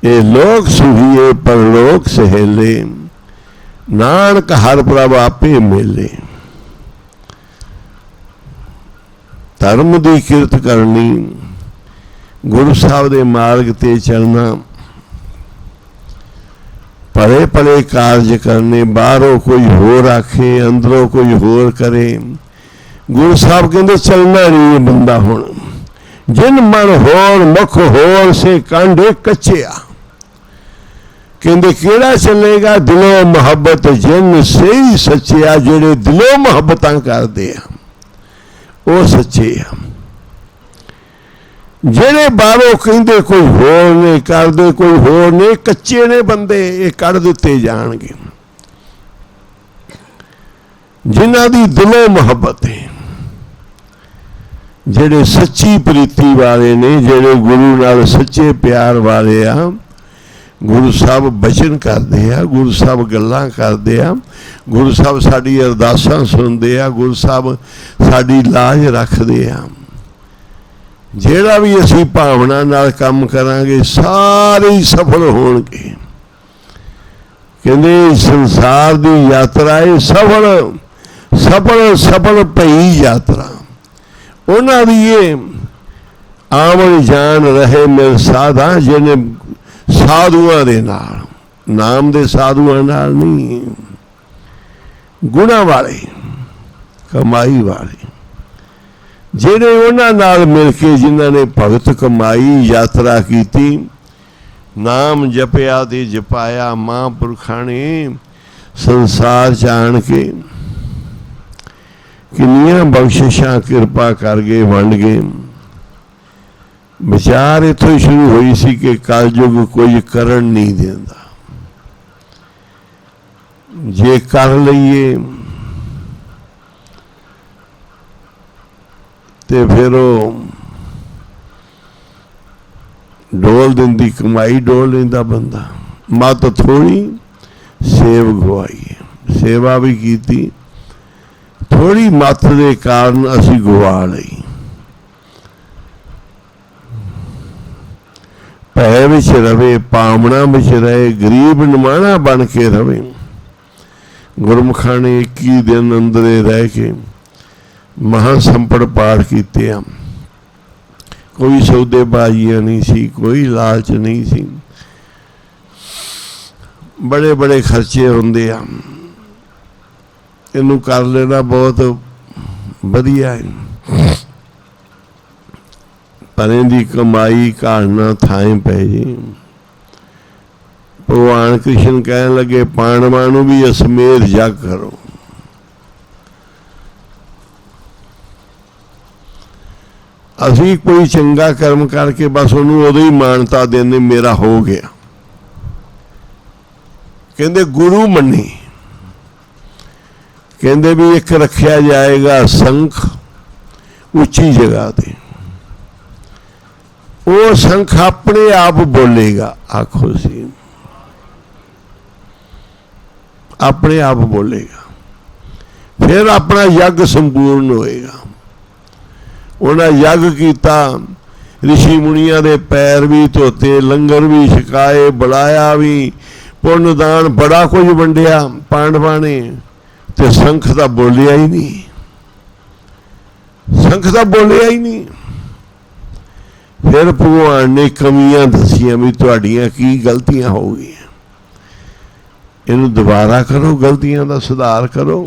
ये लोक सुखिए परलोक सहेले, नानक हर प्रभ आपे मेले। धर्म की किरत करनी, गुरु साहब के मार्ग ते चलना, परे परे कार्य करने, बाहरों कोई होर आखे, अंदरों कोई होर करे। गुरु साहब कहते चलना नहीं है बंदा हुण, जिन मन होर मुख होर से कांडे कच्चिया। कहते केड़ा चलेगा, दिलों मुहब्बत जिन से ही सच्चिया। जेड़े दिलों मुहब्बतां करदे आ वो सच्चे आ, जेड़े बाहरों कहते कोई होर ने, करदे कोई होर ने, कच्चे ने बंदे, ये कढ़ दिते जाणगे। जिन्हां दी दिलों मुहब्बत है, जेड़े सच्ची प्रीति वाले ने, जेड़े गुरु नाल सच्चे प्यार वाले आ, गुरु साहब बचन करते आ, गुरु साहब गल्लां करते आ, गुरु साहब साडी अरदासां सुनते आ, गुरु साहब साडी लाज रखते आ। जेड़ा भी असी भावना नाल काम करांगे सारे ही सफल होणगे। कहंदे संसार दी यात्रा है सफल सफल सफल भई यात्रा। उन्हां दी ये आवन जान रहे मेरे साधा, जिन्हें साधुआं दे नाल, नाम दे साधुआं नाल नहीं, गुणा वाले, कमाई वाले, जेड़े उन्हां नाल मिल के जिन्हां ने भगत कमाई यात्रा की, नाम जपया ते जपाया, महापुरखां ने संसार जान के किन्नियां बख्शिशां किरपा कर गए, वंड गए। विचार इत्थों ही शुरू हुई सी कि कलयुग कोई करन नहीं देंदा, जे कर लईए ते फिर डोल दिंदी कमाई, डोल लेंदा बंदा। मत थोड़ी सेव गवाई, सेवा भी की, थोड़ी मत के कारण असी गवा लई। भय विच रवे, पावना विच रहे, गरीब निमाणा बन के रवे। गुरमुखां ने 21 दिन अंदरे रह के महासंपड़ पाठ कीते आ। कोई सौदेबाजियां नहीं सी, कोई लालच नहीं सी, बड़े बड़े खर्चे होंदे आ। इनू कर लेना बहुत वधिया है, पर इहदी कमाई घाड़ना थाएं पै जी। भगवान कृष्ण कहन लगे पांडवां नूं भी असमेध जग करो। असी कोई चंगा कर्म करके बस उन्होंने उदों ही मानता देने, मेरा हो गया। कहते गुरु मन्नी, कहते भी एक रखा जाएगा संख उच्ची जगह पे, वो संख अपने आप बोलेगा। आखो सी अपने आप बोलेगा, फिर अपना यज्ञ संपूर्ण होएगा। उन्हें यज्ञ किया, ऋषि मुनिया के पैर भी धोते, लंगर भी छकाए, बुलाया भी, ਪੁੰਨ ਦਾਨ ਬੜਾ ਕੁਝ ਵੰਡਿਆ ਪਾਂਡਵਾਂ ਨੇ, ਤੇ ਸੰਖ ਤਾਂ ਬੋਲਿਆ ਹੀ ਨਹੀਂ, ਸੰਖ ਤਾਂ ਬੋਲਿਆ ਹੀ ਨਹੀਂ। ਫਿਰ ਭਗਵਾਨ ਨੇ ਕਮੀਆਂ ਦੱਸੀਆਂ ਵੀ ਤੁਹਾਡੀਆਂ ਕੀ ਗਲਤੀਆਂ ਹੋ ਗਈਆਂ, ਇਹਨੂੰ ਦੁਬਾਰਾ ਕਰੋ, ਗਲਤੀਆਂ ਦਾ ਸੁਧਾਰ ਕਰੋ।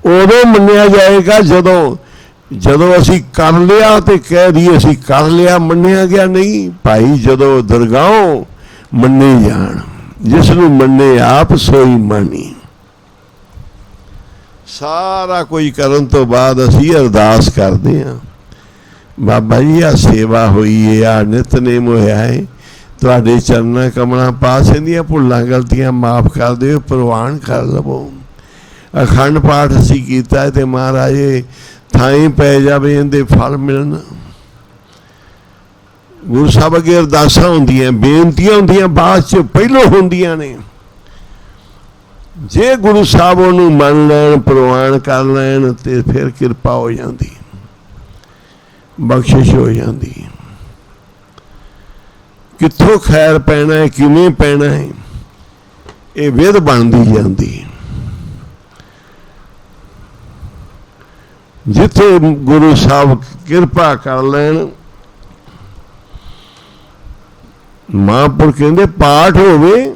ਉਦੋਂ ਮੰਨਿਆ ਜਾਏਗਾ ਜਦੋਂ ਅਸੀਂ ਕਰ ਲਿਆ ਤੇ ਕਹਿ ਦਈਏ ਅਸੀਂ ਕਰ ਲਿਆ, ਮੰਨਿਆ ਗਿਆ ਨਹੀਂ ਭਾਈ। ਜਦੋਂ ਦਰਗਾਹੋਂ ਮੰਨੇ ਜਾਣ, ਜਿਸ ਨੂੰ ਮੰਨੇ ਆਪ ਸੋਈ ਮਾਨੀ। ਸਾਰਾ ਕੁਝ ਕਰਨ ਤੋਂ ਬਾਅਦ ਅਸੀਂ ਅਰਦਾਸ ਕਰਦੇ ਹਾਂ, ਬਾਬਾ ਜੀ ਆ ਸੇਵਾ ਹੋਈ ਹੈ, ਆ ਨਿਤਨੇਮ ਹੋਇਆ ਹੈ, ਤੁਹਾਡੇ ਚਰਨਾਂ ਕਮਲਾਂ ਪਾਸ ਇਹਦੀਆਂ ਭੁੱਲਾਂ ਗਲਤੀਆਂ ਮਾਫ ਕਰ ਦਿਓ, ਪ੍ਰਵਾਨ ਕਰ ਲਵੋ। ਅਖੰਡ ਪਾਠ ਅਸੀਂ ਕੀਤਾ ਹੈ ਤੇ ਮਹਾਰਾਜੇ ਥਾਈਂ ਪੈ ਜਾਵੇ, ਇਹਦੇ ਫਲ ਮਿਲਣ। ਗੁਰੂ ਸਾਹਿਬ ਅੱਗੇ ਅਰਦਾਸਾਂ ਹੁੰਦੀਆਂ, ਬੇਨਤੀਆਂ ਹੁੰਦੀਆਂ, ਬਾਅਦ 'ਚ ਪਹਿਲੋਂ ਹੁੰਦੀਆਂ ਨੇ। ਜੇ ਗੁਰੂ ਸਾਹਿਬ ਉਹਨੂੰ ਮੰਨ ਲੈਣ, ਪ੍ਰਵਾਨ ਕਰ ਲੈਣ, ਤੇ ਫਿਰ ਕਿਰਪਾ ਹੋ ਜਾਂਦੀ, ਬਖਸ਼ਿਸ਼ ਹੋ ਜਾਂਦੀ। ਕਿੱਥੋਂ ਖੈਰ ਪੈਣਾ ਹੈ, ਕਿਵੇਂ ਪੈਣਾ ਹੈ, ਇਹ ਵਿਧ ਬਣਦੀ ਜਾਂਦੀ। ਜਿੱਥੇ ਗੁਰੂ ਸਾਹਿਬ ਕਿਰਪਾ ਕਰ ਲੈਣ, ਮਹਾਂਪੁਰ ਕਹਿੰਦੇ ਪਾਠ ਹੋਵੇ,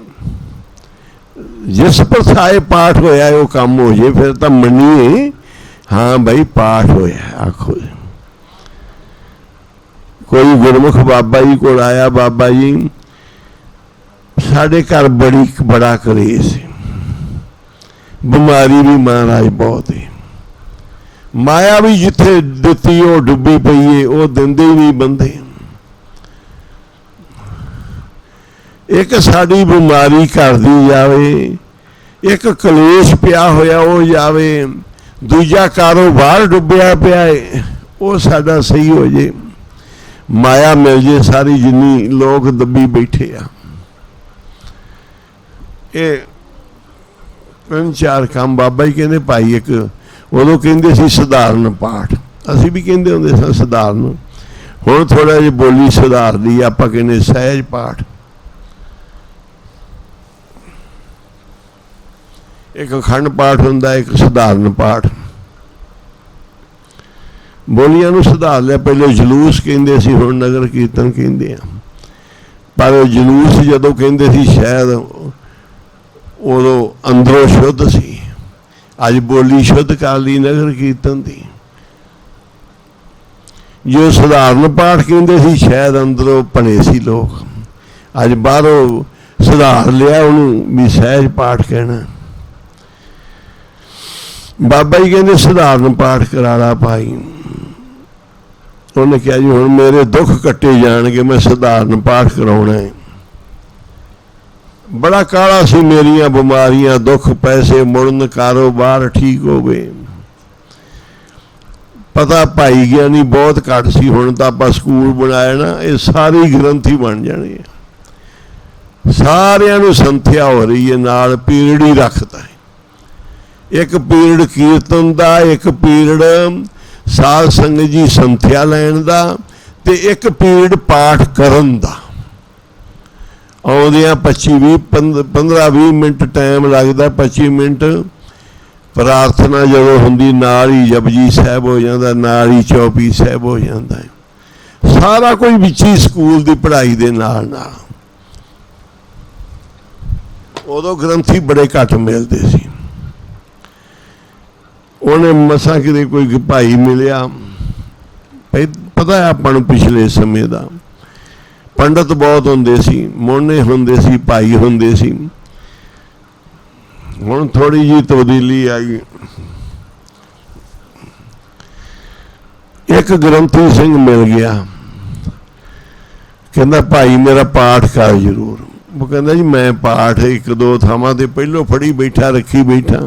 ਜਿਸ ਪ੍ਰਸਾਏ ਪਾਠ ਹੋਇਆ ਉਹ ਕੰਮ ਹੋ ਜੇ, ਫਿਰ ਤਾਂ ਮੰਨੀਏ ਹਾਂ ਬਈ ਪਾਠ ਹੋਇਆ। ਆਖੋ ਕੋਈ ਗੁਰਮੁਖ ਬਾਬਾ ਜੀ ਕੋਲ ਆਇਆ, ਬਾਬਾ ਜੀ ਸਾਡੇ ਘਰ ਬੜਾ ਕਲੇਸ਼ ਹੈ, ਬਿਮਾਰੀ ਵੀ ਮਹਾਰਾਜ ਬਹੁਤ ਹੈ, ਮਾਇਆ ਵੀ ਜਿੱਥੇ ਦਿੱਤੀ ਉਹ ਡੁੱਬੀ ਪਈ ਹੈ, ਉਹ ਦਿੰਦੇ ਹੀ ਨਹੀਂ ਬੰਦੇ। ਇੱਕ ਸਾਡੀ ਬਿਮਾਰੀ ਘਰ ਦੀ ਜਾਵੇ, ਇੱਕ ਕਲੇਸ਼ ਪਿਆ ਹੋਇਆ ਉਹ ਜਾਵੇ, ਦੂਜਾ ਕਾਰੋਬਾਰ ਡੁੱਬਿਆ ਪਿਆ ਹੈ ਉਹ ਸਾਡਾ ਸਹੀ ਹੋ ਜੇ, ਮਾਇਆ ਮਿਲ ਜੇ ਸਾਰੀ ਜਿੰਨੀ ਲੋਕ ਦੱਬੀ ਬੈਠੇ ਆ। ਇਹ ਤਿੰਨ ਚਾਰ ਕੰਮ ਬਾਬਾ ਜੀ ਕਹਿੰਦੇ ਭਾਈ, ਇੱਕ ਉਦੋਂ ਕਹਿੰਦੇ ਸੀ ਸਧਾਰਨ ਪਾਠ, ਅਸੀਂ ਵੀ ਕਹਿੰਦੇ ਹੁੰਦੇ ਸਾਂ ਸਧਾਰਨ, ਹੁਣ ਥੋੜਾ ਜਿਹਾ ਬੋਲੀ ਸੁਧਾਰਦੀ, ਆਪਾਂ ਕਹਿੰਦੇ ਸਹਿਜ ਪਾਠ। ਇੱਕ ਅਖੰਡ ਪਾਠ ਹੁੰਦਾ, ਇੱਕ ਸਧਾਰਨ ਪਾਠ। ਬੋਲੀਆਂ ਨੂੰ ਸੁਧਾਰ ਲਿਆ, ਪਹਿਲੇ ਜਲੂਸ ਕਹਿੰਦੇ ਸੀ, ਹੁਣ ਨਗਰ ਕੀਰਤਨ ਕਹਿੰਦੇ ਆ। ਪਰ ਜਲੂਸ ਜਦੋਂ ਕਹਿੰਦੇ ਸੀ ਸ਼ਾਇਦ ਉਦੋਂ ਅੰਦਰੋਂ ਸ਼ੁੱਧ ਸੀ, ਅੱਜ ਬੋਲੀ ਸ਼ੁੱਧ ਕਰ ਲਈ ਨਗਰ ਕੀਰਤਨ ਦੀ। ਜੋ ਸਧਾਰਨ ਪਾਠ ਕਹਿੰਦੇ ਸੀ ਸ਼ਾਇਦ ਅੰਦਰੋਂ ਭਣੇ ਸੀ ਲੋਕ, ਅੱਜ ਬਾਹਰੋਂ ਸੁਧਾਰ ਲਿਆ ਉਹਨੂੰ ਵੀ ਸਹਿਜ ਪਾਠ ਕਹਿਣਾ। ਬਾਬਾ ਜੀ ਕਹਿੰਦੇ ਸਧਾਰਨ ਪਾਠ ਕਰਾ ਲਾ ਭਾਈ। ਉਹਨੇ ਕਿਹਾ ਜੀ ਹੁਣ ਮੇਰੇ ਦੁੱਖ ਕੱਟੇ ਜਾਣਗੇ, ਮੈਂ ਸਧਾਰਨ ਪਾਠ ਕਰਾਉਣਾ ਹੈ। ਬੜਾ ਕਾਲਾ ਸੀ, ਮੇਰੀਆਂ ਬਿਮਾਰੀਆਂ, ਦੁੱਖ, ਪੈਸੇ ਮੁੜਨ, ਕਾਰੋਬਾਰ ਠੀਕ ਹੋਵੇ। ਪਤਾ ਭਾਈ ਗਿਆ ਨਹੀਂ ਬਹੁਤ ਘੱਟ ਸੀ, ਹੁਣ ਤਾਂ ਆਪਾਂ ਸਕੂਲ ਬਣਾਇਆ ਨਾ, ਇਹ ਸਾਰੀ ਗ੍ਰੰਥੀ ਬਣ ਜਾਣੀ ਹੈ। ਸਾਰਿਆਂ ਨੂੰ ਸੰਥਿਆ ਹੋ ਰਹੀ ਹੈ, ਨਾਲ ਪੀਰੀਅਡ ਹੀ ਰੱਖਦਾ ਹੈ। ਇੱਕ ਪੀਰੀਅਡ ਕੀਰਤਨ ਦਾ, ਇੱਕ ਪੀਰੀਅਡ ਸਾਧ ਸੰਗਤ ਜੀ ਸੰਥਿਆ ਲੈਣ ਦਾ, ਤੇ ਇੱਕ ਪੀਰੀਅਡ ਪਾਠ ਕਰਨ ਦਾ। ਆਉਂਦਿਆਂ 15-20 ਮਿੰਟ ਟਾਈਮ ਲੱਗਦਾ, 25 ਮਿੰਟ ਪ੍ਰਾਰਥਨਾ ਜਦੋਂ ਹੁੰਦੀ, ਨਾਲ ਹੀ ਜਪਜੀ ਸਾਹਿਬ ਹੋ ਜਾਂਦਾ, ਨਾਲ ਹੀ ਚੌਪਈ ਸਾਹਿਬ ਹੋ ਜਾਂਦਾ ਹੈ। ਸਾਰਾ ਕੁਝ ਵਿੱਚ ਹੀ ਸਕੂਲ ਦੀ ਪੜ੍ਹਾਈ ਦੇ ਨਾਲ ਨਾਲ। ਉਦੋਂ ਗ੍ਰੰਥੀ ਬੜੇ ਘੱਟ ਮਿਲਦੇ ਸੀ। ਉਹਨੇ ਮਸਾਂ ਕਿਤੇ ਕੋਈ ਭਾਈ ਮਿਲਿਆ, ਪਤਾ ਆਪਾਂ ਨੂੰ ਪਿਛਲੇ ਸਮੇਂ ਦਾ, ਪੰਡਤ ਬਹੁਤ ਹੁੰਦੇ ਸੀ, ਮੋਨੇ ਹੁੰਦੇ ਸੀ, ਭਾਈ ਹੁੰਦੇ ਸੀ। ਹੁਣ ਥੋੜੀ ਜਿਹੀ ਤਬਦੀਲੀ ਆਈ। ਇੱਕ ਗ੍ਰੰਥੀ ਸਿੰਘ ਮਿਲ ਗਿਆ, ਕਹਿੰਦਾ ਭਾਈ ਮੇਰਾ ਪਾਠ ਕਰ ਜ਼ਰੂਰ। ਉਹ ਕਹਿੰਦਾ ਜੀ ਮੈਂ ਪਾਠ 1-2 ਥਾਵਾਂ ਤੇ ਪਹਿਲੋਂ ਫੜੀ ਬੈਠਾ, ਰੱਖੀ ਬੈਠਾ।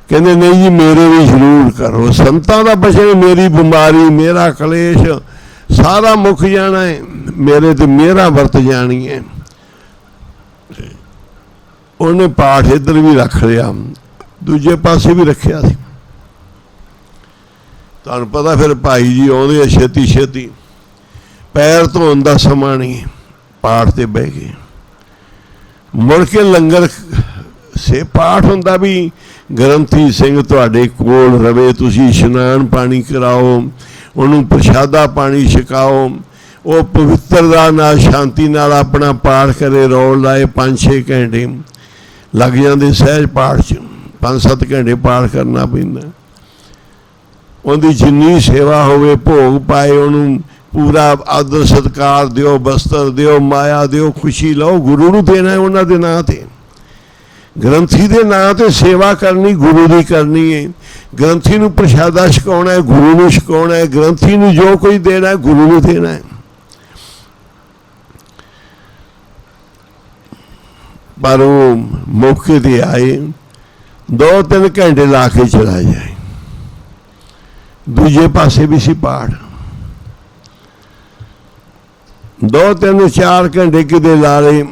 ਕਹਿੰਦੇ ਨਹੀਂ ਜੀ ਮੇਰੇ ਵੀ ਜ਼ਰੂਰ ਕਰੋ, ਸੰਤਾਂ ਦਾ ਬਚਨ, ਮੇਰੀ ਬਿਮਾਰੀ, ਮੇਰਾ ਕਲੇਸ਼ ਸਾਰਾ ਮੁੱਕ ਜਾਣਾ ਹੈ, ਮੇਰੇ ਤੇ ਮੇਰਾ ਵਰਤ ਜਾਣੀ ਹੈ। ਉਹਨੇ ਪਾਠ ਇੱਧਰ ਵੀ ਰੱਖ ਲਿਆ, ਦੂਜੇ ਪਾਸੇ ਵੀ ਰੱਖਿਆ ਸੀ। ਤੁਹਾਨੂੰ ਪਤਾ ਫਿਰ ਭਾਈ ਜੀ ਆਉਂਦੇ ਆ ਛੇਤੀ ਛੇਤੀ, ਪੈਰ ਧੋਣ ਦਾ ਸਮਾਂ ਨਹੀਂ, ਪਾਠ ਤੇ ਬਹਿ ਗਏ। ਮੁੜ ਕੇ ਲੰਗਰ ਸੇ ਪਾਠ ਹੁੰਦਾ ਵੀ ਗ੍ਰੰਥੀ ਸਿੰਘ ਤੁਹਾਡੇ ਕੋਲ ਰਵੇ, ਤੁਸੀਂ ਇਸ਼ਨਾਨ ਪਾਣੀ ਕਰਾਓ, ਉਹਨੂੰ ਪ੍ਰਸ਼ਾਦਾ ਪਾਣੀ ਛਕਾਓ, ਉਹ ਪਵਿੱਤਰਤਾ ਨਾਲ ਸ਼ਾਂਤੀ ਨਾਲ ਆਪਣਾ ਪਾਠ ਕਰੇ, ਰੌਲ ਲਾਏ। 5-6 ਘੰਟੇ ਲੱਗ ਜਾਂਦੇ ਸਹਿਜ ਪਾਠ 'ਚ, 5-7 ਘੰਟੇ ਪਾਠ ਕਰਨਾ ਪੈਂਦਾ। ਉਹਦੀ ਜਿੰਨੀ ਸੇਵਾ ਹੋਵੇ, ਭੋਗ ਪਾਏ, ਉਹਨੂੰ ਪੂਰਾ ਆਦਰ ਸਤਿਕਾਰ ਦਿਓ, ਬਸਤਰ ਦਿਓ, ਮਾਇਆ ਦਿਓ, ਖੁਸ਼ੀ ਲਓ। ਗੁਰੂ ਨੂੰ ਦੇਣਾ ਉਹਨਾਂ ਦੇ ਨਾਂ 'ਤੇ, ਗ੍ਰੰਥੀ ਦੇ ਨਾਂ 'ਤੇ ਸੇਵਾ ਕਰਨੀ ਗੁਰੂ ਦੀ ਕਰਨੀ ਹੈ। ਗ੍ਰੰਥੀ ਨੂੰ ਪ੍ਰਸ਼ਾਦਾ ਛਕਾਉਣਾ ਹੈ, ਗੁਰੂ ਨੂੰ ਛਕਾਉਣਾ ਹੈ। ਗ੍ਰੰਥੀ ਨੂੰ ਜੋ ਕੁਝ ਦੇਣਾ ਹੈ, ਗੁਰੂ ਨੂੰ ਦੇਣਾ ਹੈ। ਪਰ ਉਹ ਮੌਕੇ 'ਤੇ ਆਏ, 2-3 ਘੰਟੇ ਲਾ ਕੇ ਚਲਾ ਜਾਏ। ਦੂਜੇ ਪਾਸੇ ਵੀ ਸੀ ਪਾਠ, 2-3-4 ਘੰਟੇ ਕਿਤੇ ਲਾ ਲਏ,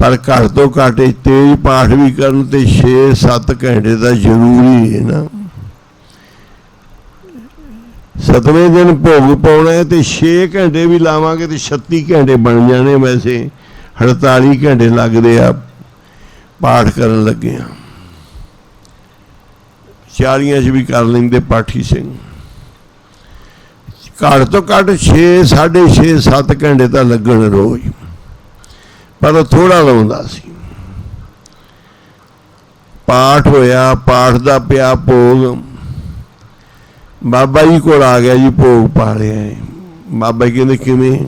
ਪਰ ਘੱਟ ਤੋਂ ਘੱਟ ਤੇਜ਼ ਪਾਠ ਵੀ ਕਰਨ ਤੇ 6-7 ਘੰਟੇ ਦਾ ਜ਼ਰੂਰੀ ਹੈ ਨਾ। 7ਵੇਂ ਦਿਨ ਭੋਗ ਪਾਉਣਾ ਹੈ ਤੇ 6 ਘੰਟੇ ਵੀ ਲਾਵਾਂਗੇ ਤੇ 36 ਘੰਟੇ ਬਣ ਜਾਣੇ। ਵੈਸੇ 48 ਘੰਟੇ ਲੱਗਦੇ ਆ ਪਾਠ ਕਰਨ ਲੱਗੇ ਆ। 40 'ਚ ਵੀ ਕਰ ਲੈਂਦੇ ਪਾਠੀ ਸਿੰਘ। ਘੱਟ ਤੋਂ ਘੱਟ 6-6.5-7 ਘੰਟੇ ਤਾਂ ਲੱਗਣ ਰੋਜ਼, ਪਰ ਉਹ ਥੋੜ੍ਹਾ ਲਾਉਂਦਾ ਸੀ। ਪਾਠ ਹੋਇਆ, ਪਾਠ ਦਾ ਪਿਆ ਭੋਗ, ਬਾਬਾ ਜੀ ਕੋਲ ਆ ਗਿਆ ਜੀ, ਭੋਗ ਪਾ ਲਿਆ। ਬਾਬਾ ਜੀ ਕਹਿੰਦੇ ਕਿਵੇਂ?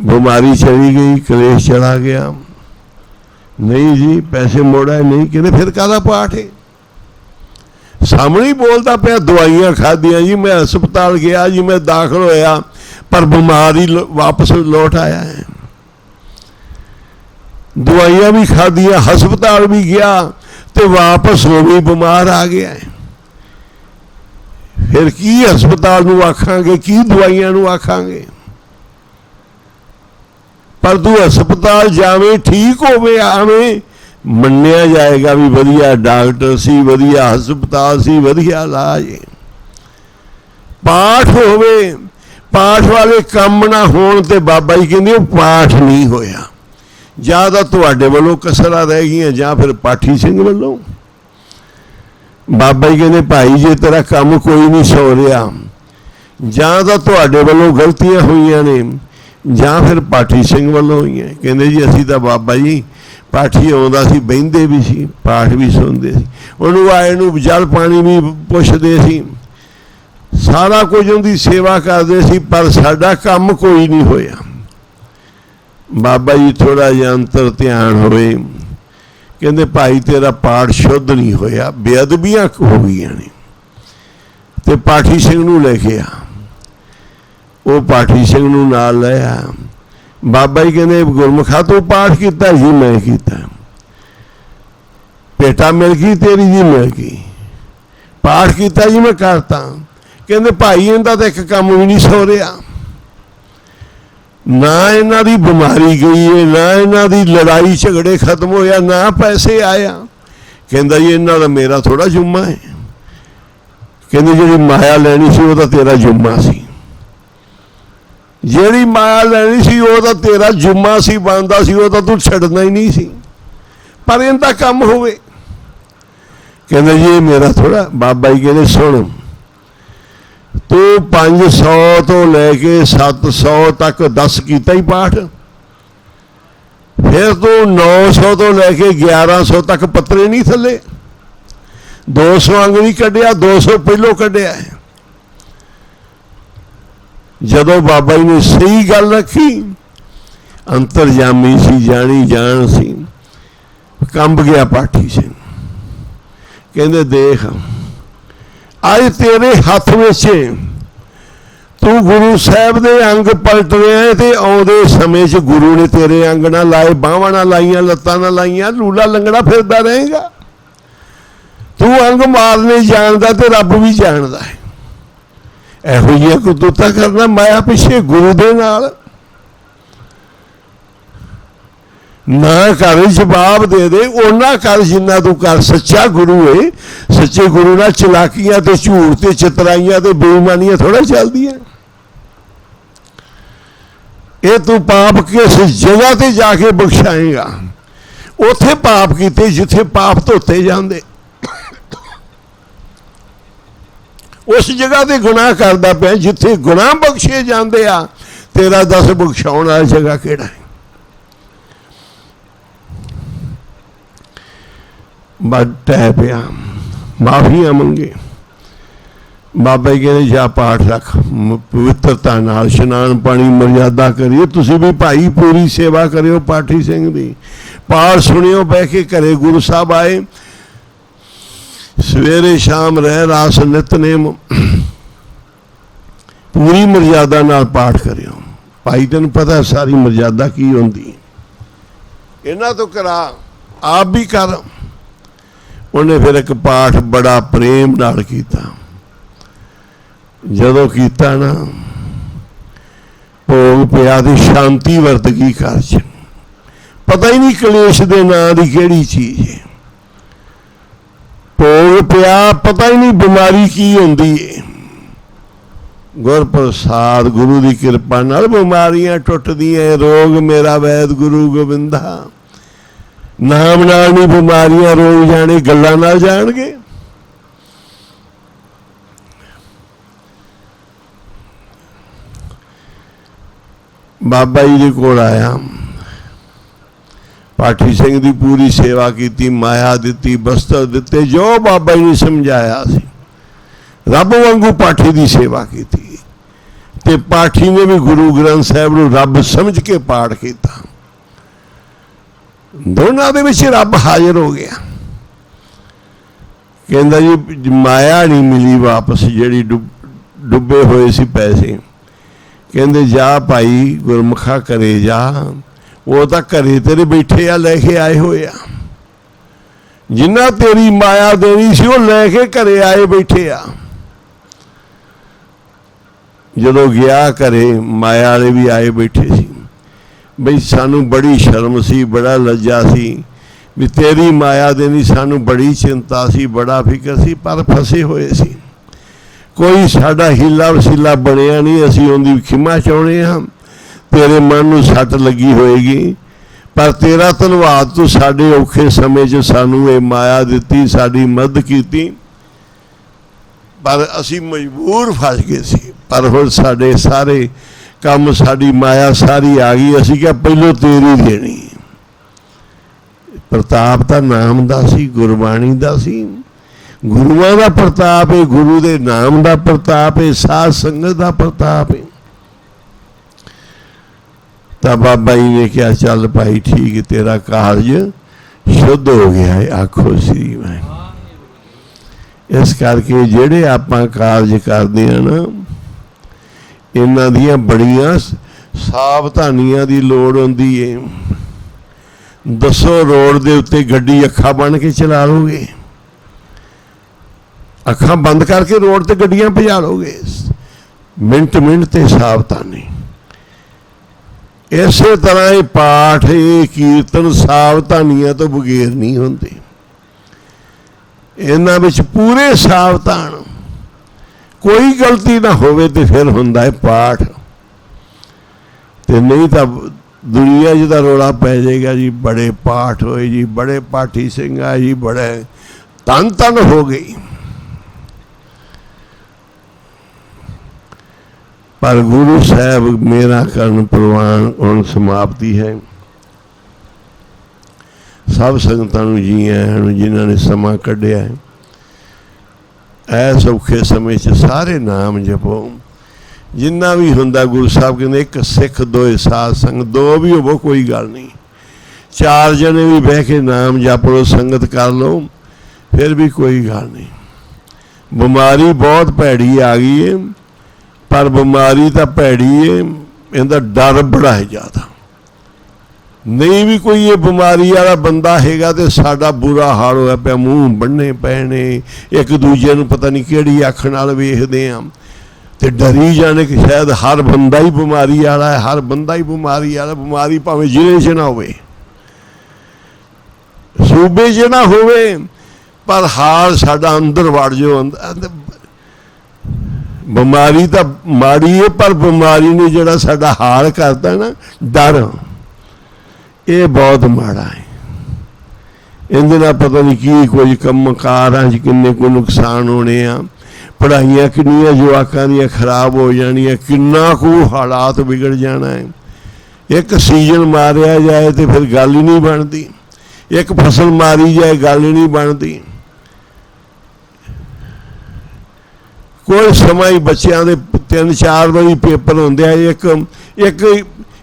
ਬਿਮਾਰੀ ਚਲੀ ਗਈ, ਕਲੇਸ਼ ਚਲਾ ਗਿਆ? ਨਹੀਂ ਜੀ, ਪੈਸੇ ਮੋੜਾ ਨਹੀਂ। ਕਹਿੰਦੇ ਫਿਰ ਕਾਹਦਾ ਪਾਠ ਹੈ? ਸਾਹਮਣੇ ਹੀ ਬੋਲਦਾ ਪਿਆ, ਦਵਾਈਆਂ ਖਾਧੀਆਂ ਜੀ, ਮੈਂ ਹਸਪਤਾਲ ਗਿਆ ਜੀ, ਮੈਂ ਦਾਖਲ ਹੋਇਆ, ਪਰ ਬਿਮਾਰੀ ਵਾਪਸ ਲੌਟ ਆਇਆ ਹੈ। ਦਵਾਈਆਂ ਵੀ ਖਾਧੀਆਂ, ਹਸਪਤਾਲ ਵੀ ਗਿਆ ਤੇ ਵਾਪਸ ਉਹ ਵੀ ਬਿਮਾਰ ਆ ਗਿਆ ਹੈ। ਫਿਰ ਕੀ ਹਸਪਤਾਲ ਨੂੰ ਆਖਾਂਗੇ, ਕੀ ਦਵਾਈਆਂ ਨੂੰ ਆਖਾਂਗੇ? ਪਰ ਤੂੰ ਹਸਪਤਾਲ ਜਾਵੇਂ, ਠੀਕ ਹੋਵੇ, ਆਵੇਂ, ਮੰਨਿਆ ਜਾਏਗਾ ਵੀ ਵਧੀਆ ਡਾਕਟਰ ਸੀ, ਵਧੀਆ ਹਸਪਤਾਲ ਸੀ, ਵਧੀਆ ਇਲਾਜ। ਪਾਠ ਹੋਵੇ, ਪਾਠ ਵਾਲੇ ਕੰਮ ਨਾ ਹੋਣ ਤੇ ਬਾਬਾ ਜੀ ਕਹਿੰਦੇ ਉਹ ਪਾਠ ਨਹੀਂ ਹੋਇਆ। ਜਾਂ ਤਾਂ ਤੁਹਾਡੇ ਵੱਲੋਂ ਕਸਰਾਂ ਰਹਿ ਗਈਆਂ, ਜਾਂ ਫਿਰ ਪਾਠੀ ਸਿੰਘ ਵੱਲੋਂ। ਬਾਬਾ ਜੀ ਕਹਿੰਦੇ ਭਾਈ ਜੇ ਤੇਰਾ ਕੰਮ ਕੋਈ ਨਹੀਂ ਸੋ ਰਿਹਾ, ਜਾਂ ਤਾਂ ਤੁਹਾਡੇ ਵੱਲੋਂ ਗਲਤੀਆਂ ਹੋਈਆਂ ਨੇ, ਜਾਂ ਫਿਰ ਪਾਠੀ ਸਿੰਘ ਵੱਲੋਂ ਹੋਈਆਂ। ਕਹਿੰਦੇ ਜੀ ਅਸੀਂ ਤਾਂ ਬਾਬਾ ਜੀ ਪਾਠੀ ਆਉਂਦਾ ਸੀ, ਬਹਿੰਦੇ ਵੀ ਸੀ, ਪਾਠ ਵੀ ਸੁਣਦੇ ਸੀ, ਉਹਨੂੰ ਆਏ ਨੂੰ ਜਲ ਪਾਣੀ ਵੀ ਪੁੱਛਦੇ ਸੀ, ਸਾਰਾ ਕੁਝ ਉਹਦੀ ਸੇਵਾ ਕਰਦੇ ਸੀ, ਪਰ ਸਾਡਾ ਕੰਮ ਕੋਈ ਨਹੀਂ ਹੋਇਆ। ਬਾਬਾ ਜੀ ਥੋੜ੍ਹਾ ਜਿਹਾ ਅੰਤਰ ਧਿਆਨ ਹੋਵੇ, ਕਹਿੰਦੇ ਭਾਈ ਤੇਰਾ ਪਾਠ ਸ਼ੁੱਧ ਨਹੀਂ ਹੋਇਆ, ਬੇਅਦਬੀਆਂ ਹੋ ਗਈਆਂ ਨੇ। ਤੇ ਪਾਠੀ ਸਿੰਘ ਨੂੰ ਲੈ ਕੇ ਆ। ਉਹ ਪਾਠੀ ਸਿੰਘ ਨੂੰ ਨਾਲ ਲੈ ਆ। ਬਾਬਾ ਜੀ ਕਹਿੰਦੇ ਗੁਰਮੁਖਾ ਤੂੰ ਪਾਠ ਕੀਤਾ? ਜੀ ਮੈਂ ਕੀਤਾ। ਭੇਟਾ ਮਿਲ ਗਈ ਤੇਰੀ? ਜੀ ਮਿਲ ਗਈ। ਪਾਠ ਕੀਤਾ? ਜੀ ਮੈਂ ਕਰਤਾ। ਕਹਿੰਦੇ ਭਾਈ ਇਹਦਾ ਤਾਂ ਇੱਕ ਕੰਮ ਵੀ ਨਹੀਂ ਸੋ ਰਿਹਾ, ਨਾ ਇਹਨਾਂ ਦੀ ਬਿਮਾਰੀ ਗਈ ਹੈ, ਨਾ ਇਹਨਾਂ ਦੀ ਲੜਾਈ ਝਗੜੇ ਖਤਮ ਹੋਇਆ, ਨਾ ਪੈਸੇ ਆਇਆ। ਕਹਿੰਦਾ ਜੀ ਇਹਨਾਂ ਦਾ ਮੇਰਾ ਥੋੜਾ ਜੁੰਮਾ ਹੈ। ਕਹਿੰਦੇ ਜਿਹੜੀ ਮਾਇਆ ਲੈਣੀ ਸੀ ਉਹ ਤਾਂ ਤੇਰਾ ਜੁੰਮਾ ਸੀ, ਜਿਹੜੀ ਮਾਇਆ ਲੈਣੀ ਸੀ ਉਹ ਤਾਂ ਤੇਰਾ ਜੁੰਮਾ ਸੀ, ਬਣਦਾ ਸੀ, ਉਹ ਤਾਂ ਤੂੰ ਛੱਡਣਾ ਹੀ ਨਹੀਂ ਸੀ, ਪਰ ਇਹਦਾ ਕੰਮ ਹੋਵੇ। ਕਹਿੰਦਾ ਜੀ ਇਹ ਮੇਰਾ ਥੋੜਾ। ਬਾਬਾ ਜੀ ਕਹਿੰਦੇ ਸੁਣ, ਤੂੰ 500 ਤੋਂ ਲੈ ਕੇ 700 ਤੱਕ 10 ਕੀਤਾ ਹੀ ਪਾਠ, ਫਿਰ ਤੂੰ 900 ਤੋਂ ਲੈ ਕੇ 1100 ਤੱਕ ਪੱਤਰੇ ਨਹੀਂ ਥੱਲੇ, 200 ਅੰਗ ਨਹੀਂ ਕੱਢਿਆ, 200 ਪਹਿਲੋਂ ਕੱਢਿਆ। ਜਦੋਂ ਬਾਬਾ ਜੀ ਨੇ ਸਹੀ ਗੱਲ ਰੱਖੀ, ਅੰਤਰਜਾਮੀ ਸੀ, ਜਾਣੀ ਜਾਣ ਸੀ, ਕੰਬ ਗਿਆ ਪਾਠੀ ਸਿੰਘ। ਕਹਿੰਦੇ ਦੇਖ ਅੱਜ ਤੇਰੇ ਹੱਥ ਵਿੱਚ ਤੂੰ ਗੁਰੂ ਸਾਹਿਬ ਦੇ ਅੰਗ ਪਲਟ ਰਿਹਾ, ਤੇ ਆਉਂਦੇ ਸਮੇਂ 'ਚ ਗੁਰੂ ਨੇ ਤੇਰੇ ਅੰਗ ਨਾ ਲਾਏ, ਬਾਹਾਂ ਨਾ ਲਾਈਆਂ, ਲੱਤਾਂ ਨਾ ਲਾਈਆਂ, ਲੂਲਾ ਲੰਗੜਾ ਫਿਰਦਾ ਰਹੇਗਾ। ਤੂੰ ਅੰਗ ਮਾਰਨੇ ਜਾਣਦਾ ਤੇ ਰੱਬ ਵੀ ਜਾਣਦਾ ਹੈ। ਇਹੋ ਜਿਹਾ ਕਰਤੂਤਾ ਕਰਨਾ ਮਾਇਆ ਪਿੱਛੇ ਗੁਰੂ ਦੇ ਨਾਲ ਨਾ ਕਰ। ਜਵਾਬ ਦੇ ਦੇ ਉਹਨਾਂ ਕਰ ਜਿੰਨਾ ਤੂੰ ਕਰ। ਸੱਚਾ ਗੁਰੂ ਹੈ, ਸੱਚੇ ਗੁਰੂ ਨਾਲ ਚਲਾਕੀਆਂ ਤੇ ਝੂਠ ਤੇ ਚਤਰਾਈਆਂ ਤੇ ਬੇਈਮਾਨੀਆਂ ਥੋੜਾ ਚੱਲਦੀਆਂ। ਇਹ ਤੂੰ ਪਾਪ ਕਿਸ ਜਗ੍ਹਾ ਤੇ ਜਾ ਕੇ ਬਖਸ਼ਾਏਗਾ? ਉੱਥੇ ਪਾਪ ਕੀਤੇ ਜਿੱਥੇ ਪਾਪ ਧੋਤੇ ਜਾਂਦੇ, ਉਸ ਜਗ੍ਹਾ ਤੇ ਗੁਨਾਹ ਕਰਦਾ ਪਿਆ ਜਿੱਥੇ ਗੁਨਾਹ ਬਖਸ਼ੇ ਜਾਂਦੇ ਆ। ਤੇਰਾ ਦੱਸ ਬਖਸ਼ਾਉਣ ਵਾਲੀ ਜਗ੍ਹਾ ਕਿਹੜਾ ਹੈ? ਟਹਿ ਪਿਆ, ਮਾਫੀਆਂ ਮੰਗੇ। ਬਾਬਾ ਜੀ ਕਹਿੰਦੇ ਜਾ ਪਾਠ ਰੱਖ, ਪਵਿੱਤਰਤਾ ਨਾਲ ਇਸ਼ਨਾਨ ਪਾਣੀ ਮਰਿਆਦਾ ਕਰੀਏ। ਤੁਸੀਂ ਵੀ ਭਾਈ ਪੂਰੀ ਸੇਵਾ ਕਰਿਓ ਪਾਠੀ ਸਿੰਘ ਦੀ, ਪਾਠ ਸੁਣਿਓ ਬਹਿ ਕੇ ਘਰੇ। ਗੁਰੂ ਸਾਹਿਬ ਆਏ, ਸਵੇਰੇ ਸ਼ਾਮ ਰਹਿ ਰਾਸ ਨਿਤਨੇਮ ਪੂਰੀ ਮਰਿਆਦਾ ਨਾਲ ਪਾਠ ਕਰਿਓ। ਭਾਈ ਤੈਨੂੰ ਪਤਾ ਸਾਰੀ ਮਰਿਆਦਾ ਕੀ ਹੁੰਦੀ, ਇਹਨਾਂ ਤੋਂ ਕਰਾ, ਆਪ ਵੀ ਕਰ। ਉਹਨੇ ਫਿਰ ਇੱਕ ਪਾਠ ਬੜਾ ਪ੍ਰੇਮ ਨਾਲ ਕੀਤਾ। ਜਦੋਂ ਕੀਤਾ ਨਾ, ਭੋਗ ਪਿਆ ਦੀ ਸ਼ਾਂਤੀ ਵਰਤ ਗਈ ਘਰ 'ਚ। ਪਤਾ ਹੀ ਨਹੀਂ ਕਲੇਸ਼ ਦੇ ਨਾਂ ਦੀ ਕਿਹੜੀ ਚੀਜ਼ ਹੈ। ਭੋਗ ਪਿਆ, ਪਤਾ ਹੀ ਨਹੀਂ ਬਿਮਾਰੀ ਕੀ ਹੁੰਦੀ ਹੈ। ਗੁਰਪ੍ਰਸਾਦ ਗੁਰੂ ਦੀ ਕਿਰਪਾ ਨਾਲ ਬਿਮਾਰੀਆਂ ਟੁੱਟਦੀਆਂ। ਰੋਗ ਮੇਰਾ ਵੈਦ ਗੁਰੂ ਗੋਬਿੰਦਾ। ਨਾਮ ਨਾਲ ਨਹੀਂ ਬਿਮਾਰੀਆਂ ਰੋਗ ਜਾਣੇ, ਗੱਲਾਂ ਨਾਲ ਜਾਣਗੇ। ਬਾਬਾ ਜੀ ਦੇ ਕੋਲ ਆਇਆ, ਪਾਠੀ ਸਿੰਘ ਦੀ ਪੂਰੀ ਸੇਵਾ ਕੀਤੀ, ਮਾਇਆ ਦਿੱਤੀ, ਬਸਤਰ ਦਿੱਤੇ, ਜੋ ਬਾਬਾ ਜੀ ਨੇ ਸਮਝਾਇਆ ਸੀ। ਰੱਬ ਵਾਂਗੂ ਪਾਠੀ ਦੀ ਸੇਵਾ ਕੀਤੀ ਤੇ ਪਾਠੀ ਨੇ ਵੀ ਗੁਰੂ ਗ੍ਰੰਥ ਸਾਹਿਬ ਨੂੰ ਰੱਬ ਸਮਝ ਕੇ ਪਾਠ ਕੀਤਾ। ਦੋਨਾਂ ਦੇ ਵਿੱਚ ਰੱਬ ਹਾਜ਼ਰ ਹੋ ਗਿਆ। ਕਹਿੰਦਾ ਜੀ ਮਾਇਆ ਨਹੀਂ ਮਿਲੀ ਵਾਪਸ, ਜਿਹੜੀ ਡੁੱਬੇ ਹੋਏ ਸੀ ਪੈਸੇ। ਕਹਿੰਦੇ ਜਾ ਭਾਈ ਗੁਰਮੁਖਾ ਘਰੇ ਜਾ, ਉਹ ਤਾਂ ਘਰੇ ਤੇਰੇ ਬੈਠੇ ਆ, ਲੈ ਕੇ ਆਏ ਹੋਏ ਆ। ਜਿੰਨਾ ਤੇਰੀ ਮਾਇਆ ਦੇਣੀ ਸੀ ਉਹ ਲੈ ਕੇ ਘਰੇ ਆਏ ਬੈਠੇ ਆ। ਜਦੋਂ ਗਿਆ ਘਰੇ, ਮਾਇਆ ਵਾਲੇ ਵੀ ਆਏ ਬੈਠੇ ਸੀ। ਬਈ ਸਾਨੂੰ ਬੜੀ ਸ਼ਰਮ ਸੀ, ਬੜਾ ਲੱਜਾ ਸੀ ਵੀ ਤੇਰੀ ਮਾਇਆ ਦੇਣੀ, ਸਾਨੂੰ ਬੜੀ ਚਿੰਤਾ ਸੀ, ਬੜਾ ਫਿਕਰ ਸੀ, ਪਰ ਫਸੇ ਹੋਏ ਸੀ। ਕੋਈ ਸਾਡਾ ਹੀਲਾ ਵਸੀਲਾ ਬਣਿਆ ਨਹੀਂ। ਅਸੀਂ ਉਹਦੀ ਖਿਮਾ ਚਾਹੁੰਦੇ ਹਾਂ। ਤੇਰੇ ਮਨ ਨੂੰ ਸੱਟ ਲੱਗੀ ਹੋਏਗੀ, ਪਰ ਤੇਰਾ ਧੰਨਵਾਦ, ਤੂੰ ਸਾਡੇ ਔਖੇ ਸਮੇਂ 'ਚ ਸਾਨੂੰ ਇਹ ਮਾਇਆ ਦਿੱਤੀ, ਸਾਡੀ ਮਦਦ ਕੀਤੀ। ਪਰ ਅਸੀਂ ਮਜਬੂਰ ਫਸ ਗਏ ਸੀ। ਪਰ ਹੁਣ ਸਾਡੇ ਸਾਰੇ ਕੰਮ, ਸਾਡੀ ਮਾਇਆ ਸਾਰੀ ਆ ਗਈ। ਅਸੀਂ ਕਿਹਾ ਪਹਿਲੋਂ ਤੇਰੀ ਦੇਣੀ। ਪ੍ਰਤਾਪ ਤਾਂ ਨਾਮ ਦਾ ਸੀ, ਗੁਰਬਾਣੀ ਦਾ ਸੀ, ਗੁਰੂਆਂ ਦਾ ਪ੍ਰਤਾਪ ਹੈ, ਗੁਰੂ ਦੇ ਨਾਮ ਦਾ ਪ੍ਰਤਾਪ ਹੈ, ਸਾਧ ਸੰਗਤ ਦਾ ਪ੍ਰਤਾਪ ਹੈ। ਤਾਂ ਬਾਬਾ ਜੀ ਨੇ ਕਿਹਾ ਚੱਲ ਭਾਈ ਠੀਕ ਹੈ, ਤੇਰਾ ਕਾਰਜ ਸ਼ੁੱਧ ਹੋ ਗਿਆ ਹੈ। ਆਖੋ ਸ੍ਰੀ ਵਾਹਿਗੁਰੂ। ਇਸ ਕਰਕੇ ਜਿਹੜੇ ਆਪਾਂ ਕਾਰਜ ਕਰਦੇ ਹਾਂ ਨਾ, ਇਹਨਾਂ ਦੀਆਂ ਬੜੀਆਂ ਸਾਵਧਾਨੀਆਂ ਦੀ ਲੋੜ ਹੁੰਦੀ ਹੈ। ਦੱਸੋ ਰੋਡ ਦੇ ਉੱਤੇ ਗੱਡੀ ਅੱਖਾਂ ਬੰਨ੍ਹ ਕੇ ਚਲਾ ਲਓਗੇ? ਅੱਖਾਂ ਬੰਦ ਕਰਕੇ ਰੋਡ ਤੇ ਗੱਡੀਆਂ ਭਜਾ ਲਓਗੇ? ਮਿੰਟ ਮਿੰਟ ਤੇ ਸਾਵਧਾਨੀ। ਇਸੇ ਤਰ੍ਹਾਂ ਇਹ ਪਾਠ, ਇਹ ਕੀਰਤਨ ਸਾਵਧਾਨੀਆਂ ਤੋਂ ਬਗੈਰ ਨਹੀਂ ਹੁੰਦੇ। ਇਹਨਾਂ ਵਿੱਚ ਪੂਰੇ ਸਾਵਧਾਨ, ਕੋਈ ਗਲਤੀ ਨਾ ਹੋਵੇ ਤੇ ਫਿਰ ਹੁੰਦਾ ਹੈ ਪਾਠ। ਤੇ ਨਹੀਂ ਤਾਂ ਦੁਨੀਆ 'ਚ ਤਾਂ ਰੌਲਾ ਪੈ ਜਾਏਗਾ ਜੀ, ਬੜੇ ਪਾਠ ਹੋਏ ਜੀ, ਬੜੇ ਪਾਠੀ ਸਿੰਘ ਆ ਜੀ, ਬੜੇ ਧੰਨ ਧੰਨ ਹੋ ਗਈ। ਪਰ ਗੁਰੂ ਸਾਹਿਬ ਮੇਰਾ ਕਰਨ ਪ੍ਰਵਾਨ ਹੁਣ ਸਮਾਪਤੀ ਹੈ। ਸਭ ਸੰਗਤਾਂ ਨੂੰ ਜੀ ਆਇਆਂ ਨੂੰ, ਜਿਨ੍ਹਾਂ ਨੇ ਸਮਾਂ ਕੱਢਿਆ ਹੈ। ਐਸ ਔਖੇ ਸਮੇਂ 'ਚ ਸਾਰੇ ਨਾਮ ਜਪੋ। ਜਿੰਨਾ ਵੀ ਹੁੰਦਾ, ਗੁਰੂ ਸਾਹਿਬ ਕਹਿੰਦੇ ਇੱਕ ਸਿੱਖ ਦੋਏ ਸਾਧ ਸੰਗ, ਦੋ ਵੀ ਹੋਵੋ ਕੋਈ ਗੱਲ ਨਹੀਂ, ਚਾਰ ਜਣੇ ਵੀ ਬਹਿ ਕੇ ਨਾਮ ਜਪ ਲਓ, ਸੰਗਤ ਕਰ ਲਓ, ਫਿਰ ਵੀ ਕੋਈ ਗੱਲ ਨਹੀਂ। ਬਿਮਾਰੀ ਬਹੁਤ ਭੈੜੀ ਆ ਗਈ ਹੈ, ਪਰ ਬਿਮਾਰੀ ਤਾਂ ਭੈੜੀ ਹੈ, ਇਹਦਾ ਡਰ ਬੜਾ ਹੈ ਜ਼ਿਆਦਾ। ਨਹੀਂ ਵੀ ਕੋਈ ਇਹ ਬਿਮਾਰੀ ਵਾਲਾ ਬੰਦਾ ਹੈਗਾ ਤੇ ਸਾਡਾ ਬੁਰਾ ਹਾਲ ਹੋਇਆ ਪਿਆ, ਮੂੰਹ ਬੰਨੇ ਪਏ ਨੇ, ਇੱਕ ਦੂਜੇ ਨੂੰ ਪਤਾ ਨਹੀਂ ਕਿਹੜੀ ਅੱਖ ਨਾਲ ਵੇਖਦੇ ਆ ਤੇ ਡਰੀ ਜਾਣੇ ਕਿ ਸ਼ਾਇਦ ਹਰ ਬੰਦਾ ਹੀ ਬਿਮਾਰੀ ਵਾਲਾ ਹੈ, ਹਰ ਬੰਦਾ ਹੀ ਬਿਮਾਰੀ ਵਾਲਾ। ਬਿਮਾਰੀ ਭਾਵੇਂ ਜ਼ਿਲ੍ਹੇ 'ਚ ਨਾ ਹੋਵੇ, ਸੂਬੇ 'ਚ ਨਾ ਹੋਵੇ, ਪਰ ਹਾਲ ਸਾਡਾ ਅੰਦਰ ਵੜ ਜਾਓ। ਬਿਮਾਰੀ ਤਾਂ ਮਾੜੀ ਹੈ, ਪਰ ਬਿਮਾਰੀ ਨੇ ਜਿਹੜਾ ਸਾਡਾ ਹਾਲ ਕਰਤਾ ਨਾ, ਡਰ, ਇਹ ਬਹੁਤ ਮਾੜਾ ਹੈ। ਇਹਦੇ ਨਾਲ ਪਤਾ ਨਹੀਂ ਕੀ ਕੁਝ ਕੰਮਕਾਰਾਂ 'ਚ ਕਿੰਨੇ ਕੁ ਨੁਕਸਾਨ ਹੋਣੇ ਆ, ਪੜ੍ਹਾਈਆਂ ਕਿੰਨੀਆਂ ਜਵਾਕਾਂ ਦੀਆਂ ਖਰਾਬ ਹੋ ਜਾਣੀਆਂ, ਕਿੰਨਾ ਕੁ ਹਾਲਾਤ ਵਿਗੜ ਜਾਣਾ ਹੈ। ਇੱਕ ਸੀਜ਼ਨ ਮਾਰਿਆ ਜਾਏ ਤੇ ਫਿਰ ਗੱਲ ਹੀ ਨਹੀਂ ਬਣਦੀ, ਇੱਕ ਫਸਲ ਮਾਰੀ ਜਾਏ ਗੱਲ ਹੀ ਨਹੀਂ ਬਣਦੀ। ਕੋਈ ਸਮਾਂ ਹੀ ਬੱਚਿਆਂ ਦੇ 3-4 ਵਾਰੀ ਪੇਪਰ ਹੁੰਦੇ ਆ,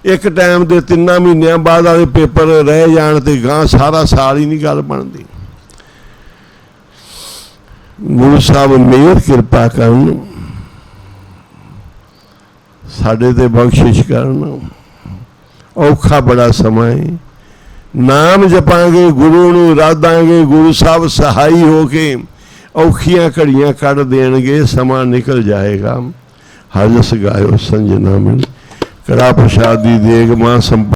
ਇੱਕ ਟਾਈਮ ਦੇ 3 ਮਹੀਨਿਆਂ ਬਾਅਦ ਵਾਲੇ ਪੇਪਰ ਰਹਿ ਜਾਣ ਤੇ ਗਾਂ ਸਾਰਾ ਸਾਲ ਹੀ ਨਹੀਂ ਗੱਲ ਬਣਦੀ। ਗੁਰੂ ਸਾਹਿਬ ਮਿਹਰ ਕਿਰਪਾ ਕਰਨ, ਸਾਡੇ ਤੇ ਬਖਸ਼ਿਸ਼ ਕਰਨ। ਔਖਾ ਬੜਾ ਸਮਾਂ ਹੈ, ਨਾਮ ਜਪਾਂਗੇ, ਗੁਰੂ ਨੂੰ ਰਾਧਾਂਗੇ, ਗੁਰੂ ਸਾਹਿਬ ਸਹਾਈ ਹੋ ਕੇ ਔਖੀਆਂ ਘੜੀਆਂ ਕੱਢ ਦੇਣਗੇ, ਸਮਾਂ ਨਿਕਲ ਜਾਏਗਾ। ਹਰ ਜਸ ਗਾਇਓ ਸੰਜਨਾ ਮਿਲ, ਕੜਾ ਪ੍ਰਸ਼ਾਦ ਦੀ ਦੇਗ ਮਾਂ ਸੰਪ